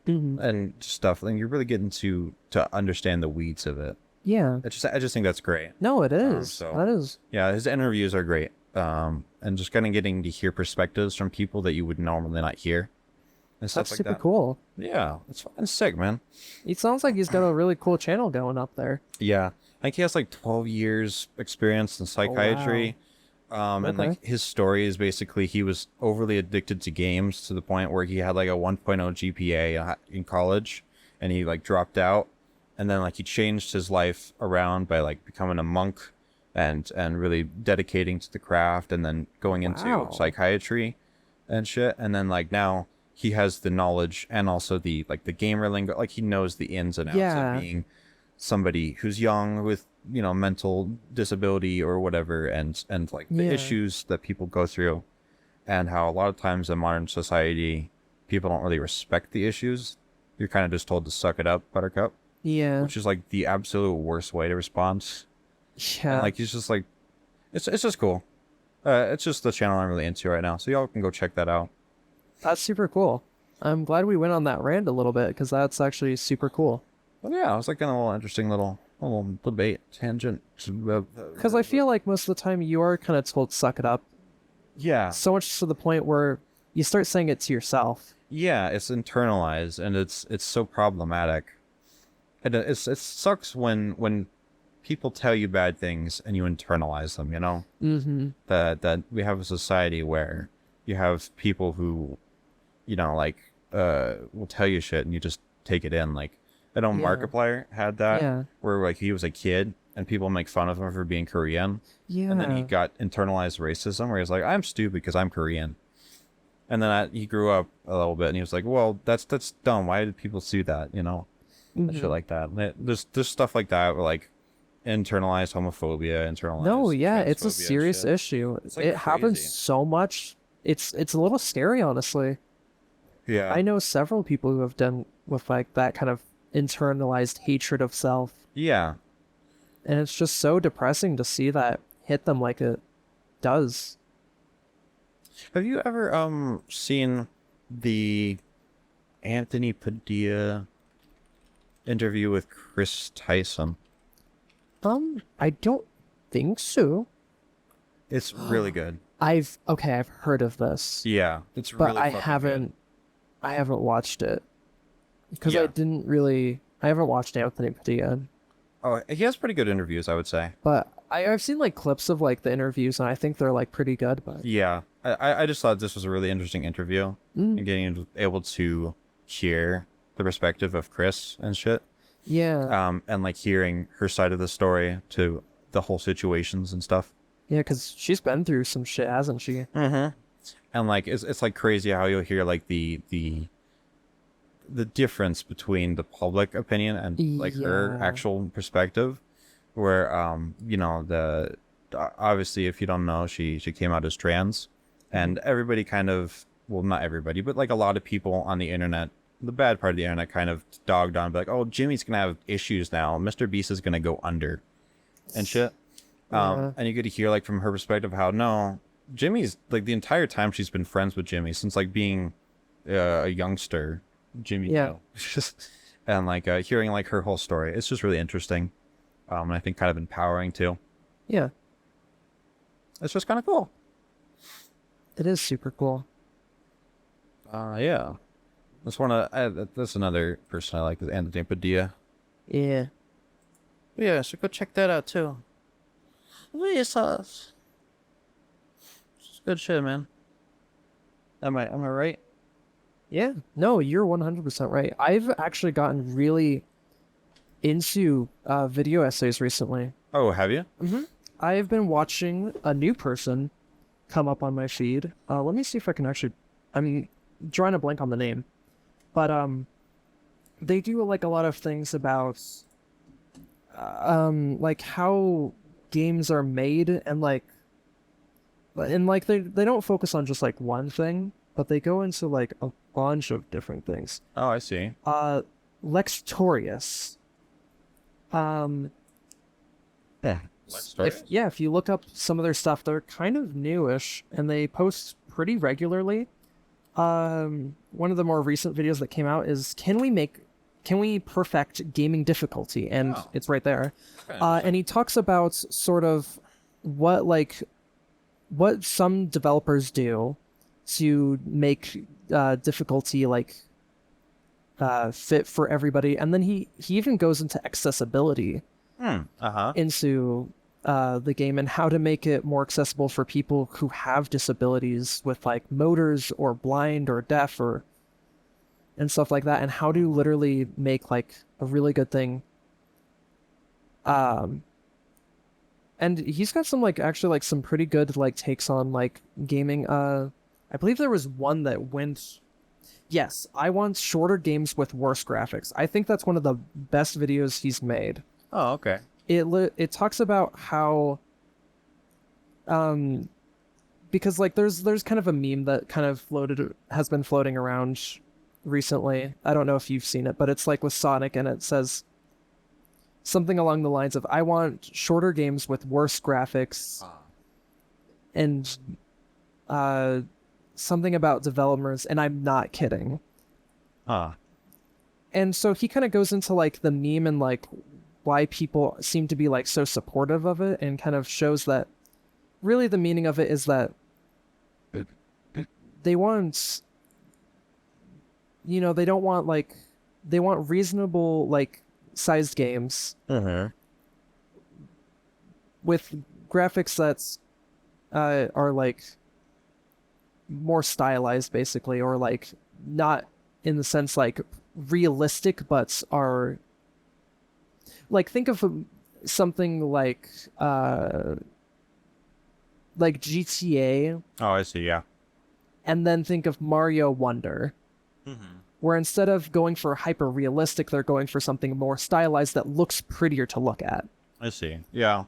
[SPEAKER 1] And stuff. And you're really getting to understand the weeds of it.
[SPEAKER 2] Yeah.
[SPEAKER 1] I just think that's great.
[SPEAKER 2] No, it is.
[SPEAKER 1] so-
[SPEAKER 2] That is.
[SPEAKER 1] Yeah, his interviews are great. And just kind of getting to hear perspectives from people that you would normally not hear. And stuff
[SPEAKER 2] That's
[SPEAKER 1] like
[SPEAKER 2] super
[SPEAKER 1] that.
[SPEAKER 2] cool.
[SPEAKER 1] Yeah, it's fucking sick, man.
[SPEAKER 2] It sounds like he's got a really cool channel going up there.
[SPEAKER 1] Yeah, I think he has like 12 years experience in psychiatry. And
[SPEAKER 2] Okay.
[SPEAKER 1] like his story is basically he was overly addicted to games to the point where he had like a 1.0 GPA in college and he like dropped out. And then like he changed his life around by like becoming a monk and really dedicating to the craft and then going into
[SPEAKER 2] Wow.
[SPEAKER 1] psychiatry and shit. And then like now he has the knowledge and also the like the gamer lingo. Like he knows the ins and outs
[SPEAKER 2] Yeah.
[SPEAKER 1] of being somebody who's young with, you know, mental disability or whatever, and like the
[SPEAKER 2] Yeah.
[SPEAKER 1] issues that people go through, and how a lot of times in modern society people don't really respect the issues. You're kind of just told to suck it up, buttercup,
[SPEAKER 2] Yeah.
[SPEAKER 1] which is like the absolute worst way to respond.
[SPEAKER 2] Yeah.
[SPEAKER 1] And like he's just like, it's just cool. It's just the channel I'm really into right now, so y'all can go check that out.
[SPEAKER 2] That's super cool. I'm glad we went on that rant a little bit because that's actually super cool.
[SPEAKER 1] But yeah, it was like a little interesting little debate tangent.
[SPEAKER 2] Because I feel like most of the time you are kind of told suck it up.
[SPEAKER 1] Yeah.
[SPEAKER 2] So much to the point where you start saying it to yourself.
[SPEAKER 1] Yeah, it's internalized and it's so problematic. And it sucks when people tell you bad things and you internalize them, you know?
[SPEAKER 2] Mm-hmm.
[SPEAKER 1] That we have a society where you have people who, you know, like will tell you shit and you just take it in. Like I know
[SPEAKER 2] Yeah.
[SPEAKER 1] Markiplier had that
[SPEAKER 2] Yeah.
[SPEAKER 1] where like he was a kid and people make fun of him for being Korean.
[SPEAKER 2] Yeah.
[SPEAKER 1] And then he got internalized racism where he's like, I'm stupid because I'm Korean. And then he grew up a little bit and he was like, well, that's dumb. Why did people do that? You know, and shit like that. And there's stuff like that where like internalized homophobia, internalized.
[SPEAKER 2] No, yeah, it's a
[SPEAKER 1] transphobia and
[SPEAKER 2] serious
[SPEAKER 1] shit.
[SPEAKER 2] issue.
[SPEAKER 1] It's, like,
[SPEAKER 2] It happens
[SPEAKER 1] crazy.
[SPEAKER 2] so much. It's a little scary, honestly.
[SPEAKER 1] Yeah.
[SPEAKER 2] I know several people who have done with like that kind of internalized hatred of self,
[SPEAKER 1] Yeah.
[SPEAKER 2] and it's just so depressing to see that hit them like it does.
[SPEAKER 1] Have you ever seen the Anthony Padilla interview with Chris Tyson?
[SPEAKER 2] I don't think so.
[SPEAKER 1] It's really good.
[SPEAKER 2] I've heard of this,
[SPEAKER 1] Yeah, it's
[SPEAKER 2] but
[SPEAKER 1] really
[SPEAKER 2] I
[SPEAKER 1] fucking
[SPEAKER 2] haven't watched it because
[SPEAKER 1] Yeah.
[SPEAKER 2] I haven't watched Anthony Padilla,
[SPEAKER 1] good. Oh, he has pretty good interviews, I would say.
[SPEAKER 2] but I've seen like clips of like the interviews and I think they're like pretty good, but
[SPEAKER 1] Yeah, I just thought this was a really interesting interview and getting able to hear the perspective of Chris and shit.
[SPEAKER 2] yeah,
[SPEAKER 1] And like hearing her side of the story to the whole situations and stuff.
[SPEAKER 2] yeah, because she's been through some shit, hasn't she?
[SPEAKER 1] Mm-hmm. And like it's like crazy how you'll hear like the difference between the public opinion and like her
[SPEAKER 2] Yeah.
[SPEAKER 1] actual perspective, where you know the obviously, if you don't know, she came out as trans, and everybody kind of, well, not everybody, but like a lot of people on the internet, the bad part of the internet, kind of dogged on, like, oh, Jimmy's gonna have issues now. Mr. Beast is gonna go under, and shit. And you get to hear like from her perspective how no, Jimmy's like the entire time she's been friends with Jimmy since like being a youngster. Jimmy,
[SPEAKER 2] Yeah.
[SPEAKER 1] and like hearing like her whole story, it's just really interesting, and I think kind of empowering too.
[SPEAKER 2] Yeah,
[SPEAKER 1] It's just kind of cool.
[SPEAKER 2] it is super cool.
[SPEAKER 1] Yeah. That's another person I like is Anthony Padilla.
[SPEAKER 2] Yeah.
[SPEAKER 1] Yeah, so go check that out too. It's good shit, man. Am I right?
[SPEAKER 2] Yeah. No, you're 100% right. I've actually gotten really into video essays recently.
[SPEAKER 1] Oh, have you?
[SPEAKER 2] I've been watching a new person come up on my feed. Let me see if I can actually. I'm drawing a blank on the name, but they do like a lot of things about like how games are made and like they don't focus on just like one thing, but they go into like a bunch of different things.
[SPEAKER 1] Oh, I see.
[SPEAKER 2] Lextorious.
[SPEAKER 1] Yeah. Let's start.
[SPEAKER 2] If you look up some of their stuff, they're kind of newish and they post pretty regularly. One of the more recent videos that came out is can we perfect gaming difficulty? And it's right there. And he talks about sort of what some developers do to make difficulty like fit for everybody. And then he even goes into accessibility into the game and how to make it more accessible for people who have disabilities with like motors or blind or deaf or and stuff like that, and how to literally make like a really good thing. And he's got some like actually like some pretty good like takes on like gaming. I believe there was one that went, yes, I want shorter games with worse graphics. I think that's one of the best videos he's made.
[SPEAKER 1] Oh, okay.
[SPEAKER 2] It talks about how because like there's kind of a meme that kind of has been floating around recently. I don't know if you've seen it, but it's like with Sonic and it says something along the lines of I want shorter games with worse graphics and something about developers, and I'm not kidding. And so he kind of goes into like the meme and like why people seem to be like so supportive of it, and kind of shows that really the meaning of it is that they want, you know, they don't want like, they want reasonable like sized games with graphics that's are like more stylized basically, or like not in the sense like realistic, but are like, think of something like GTA.
[SPEAKER 1] Oh, I see. Yeah.
[SPEAKER 2] And then think of Mario Wonder, where instead of going for hyper realistic, they're going for something more stylized that looks prettier to look at.
[SPEAKER 1] I see. Yeah.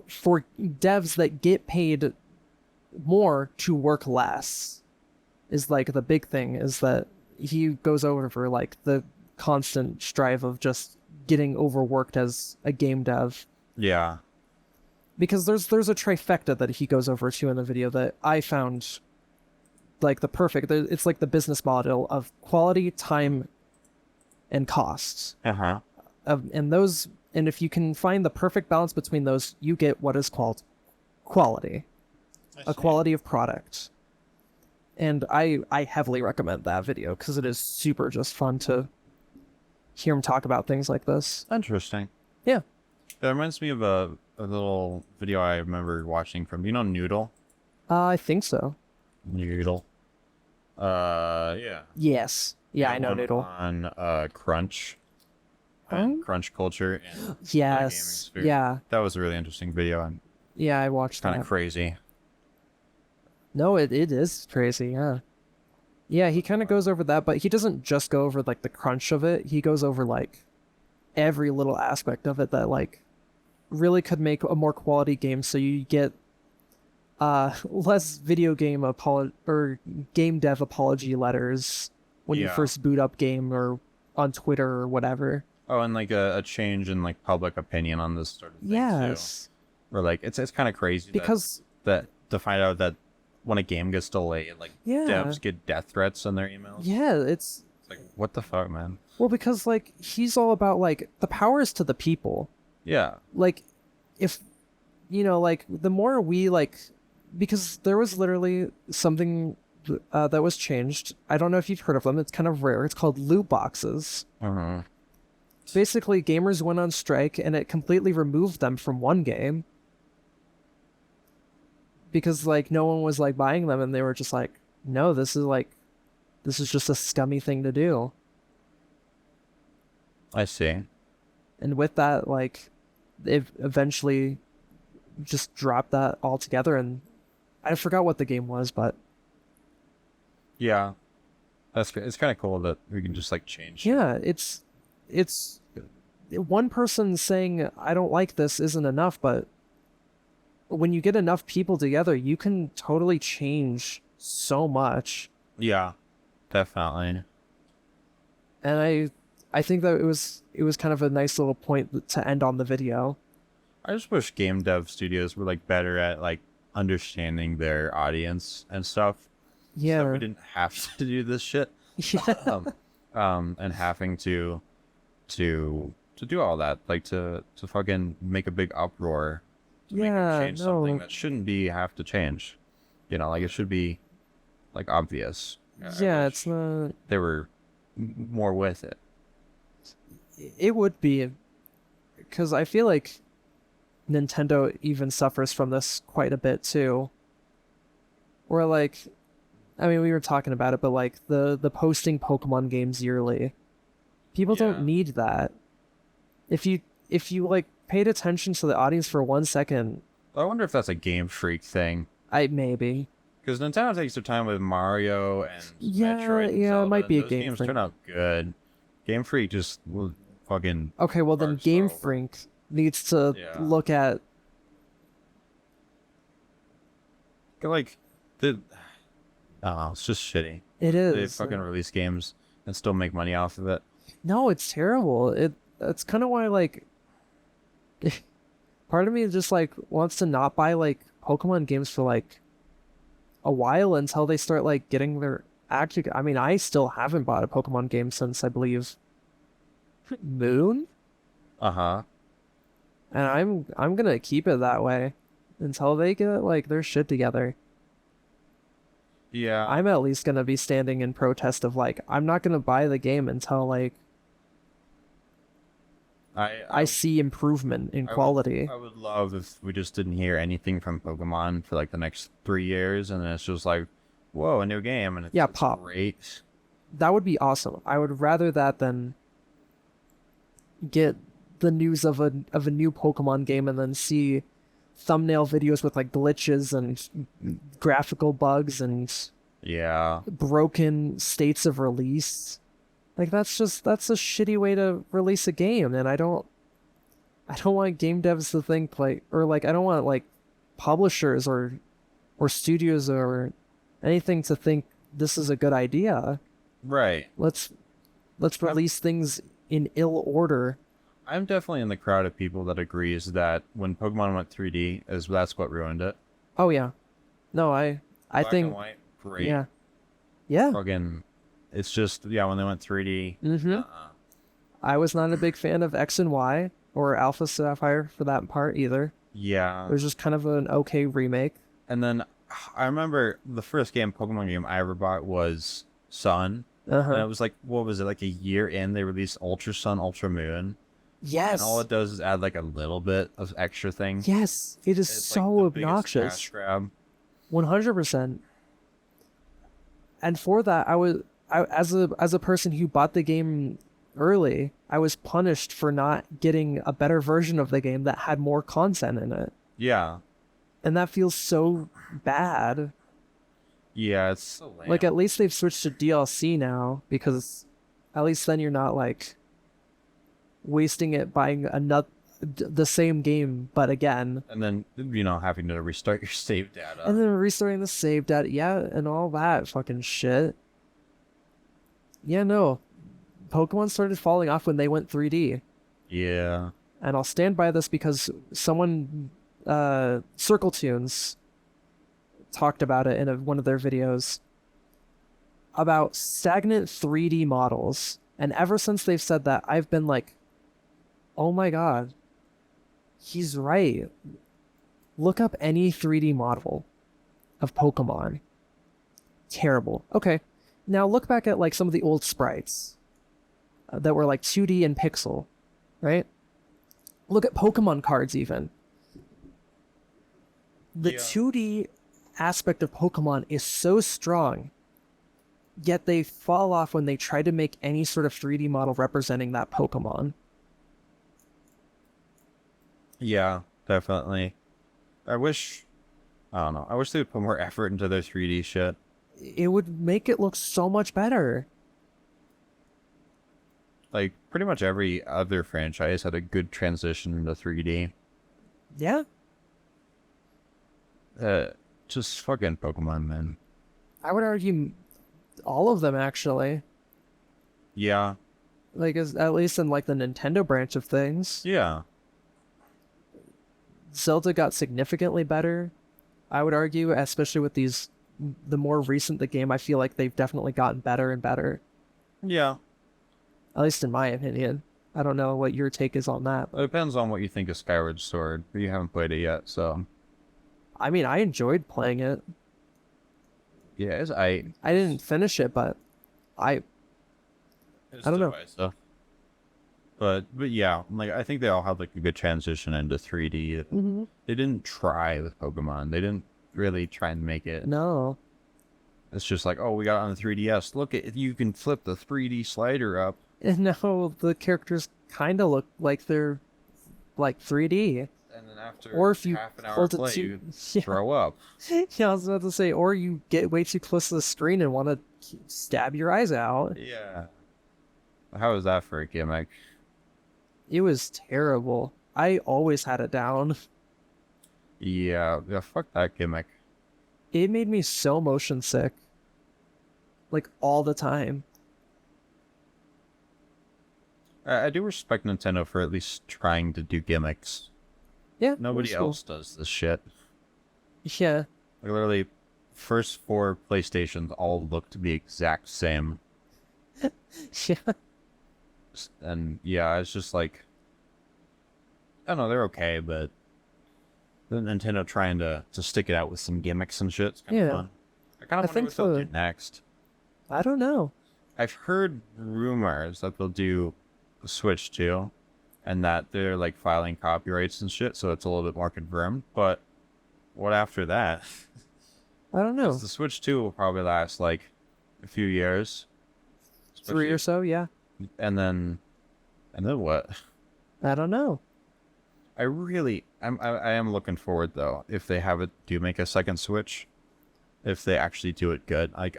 [SPEAKER 2] For devs that get paid more to work less, is like the big thing, is that he goes over for like the constant strive of just getting overworked as a game dev.
[SPEAKER 1] Yeah.
[SPEAKER 2] Because there's a trifecta that he goes over to in the video that I found like the perfect, it's like the business model of quality, time, and costs. And if you can find the perfect balance between those, you get what is called quality. A quality of product. And I heavily recommend that video because it is super just fun to hear him talk about things like this.
[SPEAKER 1] Interesting.
[SPEAKER 2] Yeah.
[SPEAKER 1] That reminds me of a little video I remember watching from, you know, Noodle?
[SPEAKER 2] I think so.
[SPEAKER 1] Noodle. Yeah.
[SPEAKER 2] Yes. Yeah, I know
[SPEAKER 1] One
[SPEAKER 2] Noodle.
[SPEAKER 1] On Crunch. And Crunch culture. And
[SPEAKER 2] Yes.
[SPEAKER 1] the gaming sphere.
[SPEAKER 2] Yeah.
[SPEAKER 1] That was a really interesting video and
[SPEAKER 2] Yeah, I watched
[SPEAKER 1] kind
[SPEAKER 2] that.
[SPEAKER 1] of crazy.
[SPEAKER 2] No, it is crazy, yeah. Yeah, he kind of goes over that, but he doesn't just go over like the crunch of it. He goes over like every little aspect of it that like really could make a more quality game so you get less video game or game dev apology letters when you
[SPEAKER 1] Yeah.
[SPEAKER 2] first boot up game or on Twitter or whatever.
[SPEAKER 1] Oh, and like a change in like public opinion on this sort of thing too.
[SPEAKER 2] Yes.
[SPEAKER 1] Or like it's kind of crazy
[SPEAKER 2] Because
[SPEAKER 1] that to find out that when a game gets delayed, like
[SPEAKER 2] Yeah.
[SPEAKER 1] devs get death threats in their emails.
[SPEAKER 2] yeah, it's
[SPEAKER 1] It's like what the fuck, man?
[SPEAKER 2] well because like he's all about like the power is to the people.
[SPEAKER 1] Yeah.
[SPEAKER 2] Like if like the more we like because there was literally something that was changed. I don't know if you've heard of them. It's kind of rare. It's called loot boxes.
[SPEAKER 1] Uh-huh.
[SPEAKER 2] Basically, gamers went on strike and it completely removed them from one game because like no one was like buying them and they were just like, no, this is just a scummy thing to do.
[SPEAKER 1] I see.
[SPEAKER 2] And with that, like, they eventually just dropped that altogether. And I forgot what the game was, but
[SPEAKER 1] Yeah. It's kind of cool that we can just like change.
[SPEAKER 2] yeah, it's one person saying I don't like this isn't enough, but when you get enough people together, you can totally change so much.
[SPEAKER 1] Yeah. Definitely.
[SPEAKER 2] And I think that it was kind of a nice little point to end on the video.
[SPEAKER 1] I just wish game dev studios were like better at like understanding their audience and stuff. So that
[SPEAKER 2] Yeah.
[SPEAKER 1] we didn't have to do this shit.
[SPEAKER 2] Yeah.
[SPEAKER 1] And having to do all that, like to fucking make a big uproar to make them
[SPEAKER 2] Yeah,
[SPEAKER 1] change something
[SPEAKER 2] no.
[SPEAKER 1] that shouldn't be have to change. You know, like it should be like obvious. I
[SPEAKER 2] Yeah,
[SPEAKER 1] wish
[SPEAKER 2] it's not
[SPEAKER 1] they were more with it.
[SPEAKER 2] it would be because I feel like Nintendo even suffers from this quite a bit too. Where like I mean we were talking about it, but like the posting Pokemon games yearly. People
[SPEAKER 1] Yeah.
[SPEAKER 2] don't need that. If you like paid attention to the audience for 1 second,
[SPEAKER 1] I wonder if that's a Game Freak thing.
[SPEAKER 2] maybe.
[SPEAKER 1] Because Nintendo takes their time with Mario and
[SPEAKER 2] Yeah,
[SPEAKER 1] Metroid and
[SPEAKER 2] yeah, it
[SPEAKER 1] Zelda,
[SPEAKER 2] might
[SPEAKER 1] and
[SPEAKER 2] be a
[SPEAKER 1] those
[SPEAKER 2] Game
[SPEAKER 1] games
[SPEAKER 2] Freak.
[SPEAKER 1] turn out good. Game Freak just will fucking
[SPEAKER 2] Okay, well then
[SPEAKER 1] Parts
[SPEAKER 2] Game
[SPEAKER 1] are-
[SPEAKER 2] Freak needs to
[SPEAKER 1] Yeah.
[SPEAKER 2] look at
[SPEAKER 1] like the. I don't know, it's just shitty.
[SPEAKER 2] it
[SPEAKER 1] They
[SPEAKER 2] is.
[SPEAKER 1] fucking release games and still make money off of it.
[SPEAKER 2] No, it's terrible. That's kind of why like part of me just like wants to not buy like Pokemon games for like a while until they start like getting their act together. I mean, I still haven't bought a Pokemon game since I believe Moon,
[SPEAKER 1] Uh huh.
[SPEAKER 2] and I'm gonna keep it that way until they get like their shit together.
[SPEAKER 1] Yeah.
[SPEAKER 2] I'm at least gonna be standing in protest of like I'm not gonna buy the game until like I see improvement in quality.
[SPEAKER 1] I would love if we just didn't hear anything from Pokemon for like the next 3 years, and then it's just like, whoa, a new game, and
[SPEAKER 2] Yeah,
[SPEAKER 1] it's
[SPEAKER 2] pop.
[SPEAKER 1] great.
[SPEAKER 2] That would be awesome. I would rather that than get the news of a new Pokemon game and then see thumbnail videos with like glitches and graphical bugs and
[SPEAKER 1] Yeah.
[SPEAKER 2] broken states of release. Like that's a shitty way to release a game, and I don't want game devs to think like, or like I don't want like publishers or studios or anything to think this is a good idea.
[SPEAKER 1] Right.
[SPEAKER 2] Let's release things in ill order.
[SPEAKER 1] I'm definitely in the crowd of people that agrees that when Pokemon went 3D, that's what ruined it.
[SPEAKER 2] Oh yeah, no, I
[SPEAKER 1] Black
[SPEAKER 2] think
[SPEAKER 1] and white, great.
[SPEAKER 2] yeah, yeah.
[SPEAKER 1] Fucking, it's just when they went 3D.
[SPEAKER 2] Mm-hmm. I was not a big fan of X and Y or Alpha Sapphire for that part either.
[SPEAKER 1] Yeah.
[SPEAKER 2] It was just kind of an okay remake.
[SPEAKER 1] And then I remember the first Pokemon game I ever bought was Sun. And it
[SPEAKER 2] Uh-huh.
[SPEAKER 1] was like, what was it, like a year in, they released Ultra Sun, Ultra Moon.
[SPEAKER 2] Yes.
[SPEAKER 1] And all it does is add like a little bit of extra thing.
[SPEAKER 2] Yes, it is
[SPEAKER 1] It's like
[SPEAKER 2] so
[SPEAKER 1] the biggest
[SPEAKER 2] obnoxious.
[SPEAKER 1] cash grab.
[SPEAKER 2] 100%. And for that, as a person who bought the game early, I was punished for not getting a better version of the game that had more content in it.
[SPEAKER 1] Yeah.
[SPEAKER 2] And that feels so bad.
[SPEAKER 1] Yeah, it's so lame.
[SPEAKER 2] Like at least they've switched to DLC now, because at least then you're not like wasting it buying the same game, but again.
[SPEAKER 1] And then, having to restart your save data.
[SPEAKER 2] And then restoring the save data, yeah, and all that fucking shit. Yeah, no. Pokemon started falling off when they went 3D.
[SPEAKER 1] Yeah.
[SPEAKER 2] And I'll stand by this because someone, Circle Tunes, talked about it in one of their videos about stagnant 3D models. And ever since they've said that, I've been like, oh my god, he's right. Look up any 3D model of Pokemon. Terrible. Okay, now look back at like some of the old sprites that were like 2D and pixel, right? Look at Pokemon cards even. The 2D aspect of Pokemon is so strong, yet they fall off when they try to make any sort of 3D model representing that Pokemon.
[SPEAKER 1] Yeah, definitely. I don't know. I wish they would put more effort into their 3D shit.
[SPEAKER 2] It would make it look so much better.
[SPEAKER 1] Like, pretty much every other franchise had a good transition into 3D.
[SPEAKER 2] Yeah,
[SPEAKER 1] Just fucking Pokemon, man.
[SPEAKER 2] I would argue all of them actually.
[SPEAKER 1] Yeah.
[SPEAKER 2] Like, at least in like the Nintendo branch of things.
[SPEAKER 1] Yeah.
[SPEAKER 2] Zelda got significantly better, I would argue, especially with the more recent the game, I feel like they've definitely gotten better and better.
[SPEAKER 1] Yeah.
[SPEAKER 2] At least in my opinion. I don't know what your take is on that.
[SPEAKER 1] It depends on what you think of Skyward Sword. You haven't played it yet, so.
[SPEAKER 2] I mean, I enjoyed playing it.
[SPEAKER 1] Yeah,
[SPEAKER 2] I didn't finish it, but I don't know.
[SPEAKER 1] So. But yeah, like I think they all have like a good transition into 3D.
[SPEAKER 2] Mm-hmm.
[SPEAKER 1] They didn't try with Pokemon. They didn't really try and make it.
[SPEAKER 2] No.
[SPEAKER 1] It's just like, oh, we got it on the 3DS. Look, you can flip the 3D slider up.
[SPEAKER 2] And now the characters kind of look like they're like 3D.
[SPEAKER 1] And then after
[SPEAKER 2] Or if you
[SPEAKER 1] half an hour
[SPEAKER 2] hold it
[SPEAKER 1] play,
[SPEAKER 2] too-
[SPEAKER 1] you
[SPEAKER 2] Yeah.
[SPEAKER 1] throw up.
[SPEAKER 2] Yeah, I was about to say, or you get way too close to the screen and want to stab your eyes out.
[SPEAKER 1] Yeah. How is that for a gimmick?
[SPEAKER 2] It was terrible. I always had it down.
[SPEAKER 1] Yeah, fuck that gimmick.
[SPEAKER 2] It made me so motion sick. Like, all the time.
[SPEAKER 1] I do respect Nintendo for at least trying to do gimmicks.
[SPEAKER 2] Yeah.
[SPEAKER 1] Nobody
[SPEAKER 2] it was cool.
[SPEAKER 1] else does this shit.
[SPEAKER 2] Yeah.
[SPEAKER 1] Like, literally, first 4 PlayStations all looked the exact same.
[SPEAKER 2] Yeah.
[SPEAKER 1] And yeah, it's just like, I don't know, they're okay, but the Nintendo trying to stick it out with some gimmicks and shit, it's kind of
[SPEAKER 2] Yeah.
[SPEAKER 1] fun. I kind of wonder
[SPEAKER 2] think
[SPEAKER 1] what they'll
[SPEAKER 2] the-
[SPEAKER 1] do next.
[SPEAKER 2] I don't know.
[SPEAKER 1] I've heard rumors that they'll do a Switch 2, and that they're like filing copyrights and shit, so it's a little bit more confirmed. But what after that?
[SPEAKER 2] I don't know.
[SPEAKER 1] 'Cause the Switch 2 will probably last like a few years.
[SPEAKER 2] 3 or so, yeah.
[SPEAKER 1] And then what?
[SPEAKER 2] I don't know.
[SPEAKER 1] I am looking forward though if they do make a second Switch, if they actually do it good. Like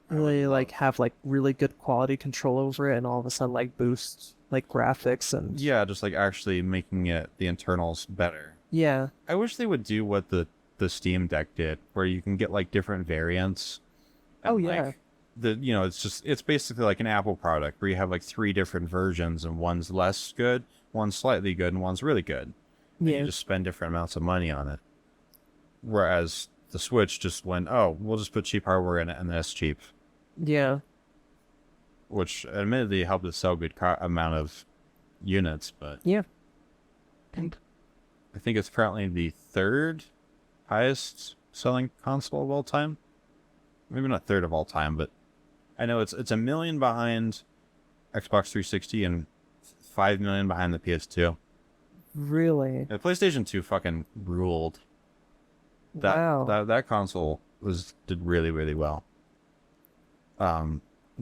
[SPEAKER 2] Really, like, have, like, really good quality control over it and all of a sudden, like, boost, like, graphics and...
[SPEAKER 1] yeah, just like actually making the internals better.
[SPEAKER 2] Yeah.
[SPEAKER 1] I wish they would do what the Steam Deck did, where you can get like different variants.
[SPEAKER 2] Oh,
[SPEAKER 1] and,
[SPEAKER 2] yeah.
[SPEAKER 1] like, it's basically like an Apple product where you have like 3 different versions, and one's less good, one's slightly good, and one's really good. And
[SPEAKER 2] Yeah.
[SPEAKER 1] you just spend different amounts of money on it. Whereas the Switch just went, oh, we'll just put cheap hardware in it, and that's cheap.
[SPEAKER 2] Yeah.
[SPEAKER 1] Which admittedly helped it sell good amount of units, but
[SPEAKER 2] Yeah.
[SPEAKER 1] I think it's currently the 3rd highest selling console of all time. Maybe not 3rd of all time, but I know it's 1 million behind Xbox 360 and 5 million behind the PS2.
[SPEAKER 2] Really?
[SPEAKER 1] The PlayStation 2 fucking ruled.
[SPEAKER 2] Wow.
[SPEAKER 1] That console did really, really well.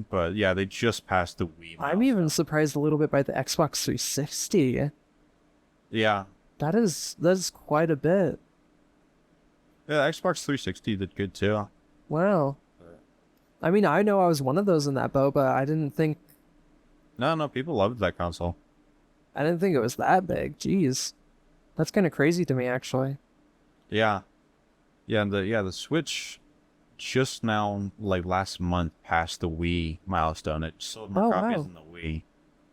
[SPEAKER 1] But yeah, they just passed the Wii.
[SPEAKER 2] I'm even surprised a little bit by the Xbox 360.
[SPEAKER 1] Yeah.
[SPEAKER 2] That is quite a bit.
[SPEAKER 1] Yeah, Xbox 360 did good too.
[SPEAKER 2] Wow. I mean, I know I was one of those in that boat, but I didn't think...
[SPEAKER 1] No, people loved that console.
[SPEAKER 2] I didn't think it was that big. Jeez. That's kind of crazy to me, actually.
[SPEAKER 1] Yeah. Yeah, the Switch just now, like last month, passed the Wii milestone. It sold more
[SPEAKER 2] Oh,
[SPEAKER 1] copies
[SPEAKER 2] wow.
[SPEAKER 1] than the Wii,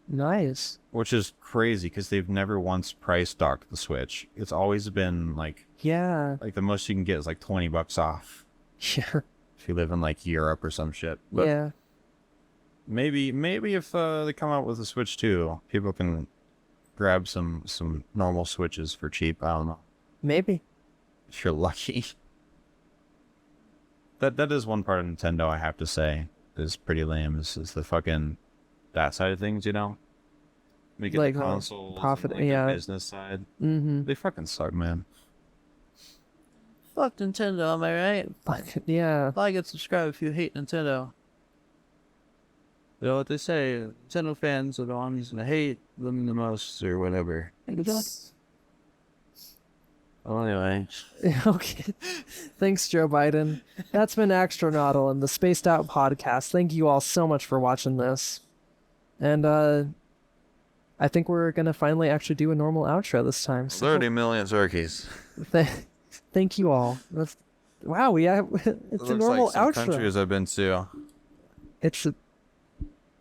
[SPEAKER 2] Nice.
[SPEAKER 1] which is crazy because they've never once price docked the Switch. It's always been
[SPEAKER 2] Yeah.
[SPEAKER 1] like the most you can get is like $20 off
[SPEAKER 2] Yeah.
[SPEAKER 1] if you live in like Europe or some shit. But
[SPEAKER 2] Yeah.
[SPEAKER 1] maybe if they come out with a Switch 2, people can grab some normal Switches for cheap. I don't know.
[SPEAKER 2] Maybe.
[SPEAKER 1] If you're lucky. That is one part of Nintendo I have to say is pretty lame. Is the fucking that side of things, you know? Making
[SPEAKER 2] Like,
[SPEAKER 1] the consoles,
[SPEAKER 2] profit-
[SPEAKER 1] and, like,
[SPEAKER 2] yeah.
[SPEAKER 1] the business side.
[SPEAKER 2] Mm-hmm.
[SPEAKER 1] They fucking suck, man.
[SPEAKER 3] Fuck Nintendo, am I right?
[SPEAKER 2] Fuck, yeah.
[SPEAKER 3] Like and subscribe if you hate Nintendo. You know what they say, Nintendo fans are the ones that hate them the most, or whatever. Well, anyway.
[SPEAKER 2] Okay. Thanks, Joe Biden. That's been Axtronautl and the Spaced Out podcast. Thank you all so much for watching this. And I think we're gonna finally actually do a normal outro this time. So
[SPEAKER 1] 30 million turkeys.
[SPEAKER 2] thank you all. Wow, we have it's a normal
[SPEAKER 1] like some
[SPEAKER 2] outro.
[SPEAKER 1] countries I've been to.
[SPEAKER 2] It's a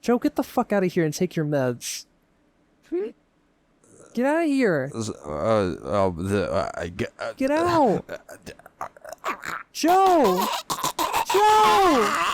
[SPEAKER 2] Joe, get the fuck out of here and take your meds. Get out of here. Get out. Joe! Joe!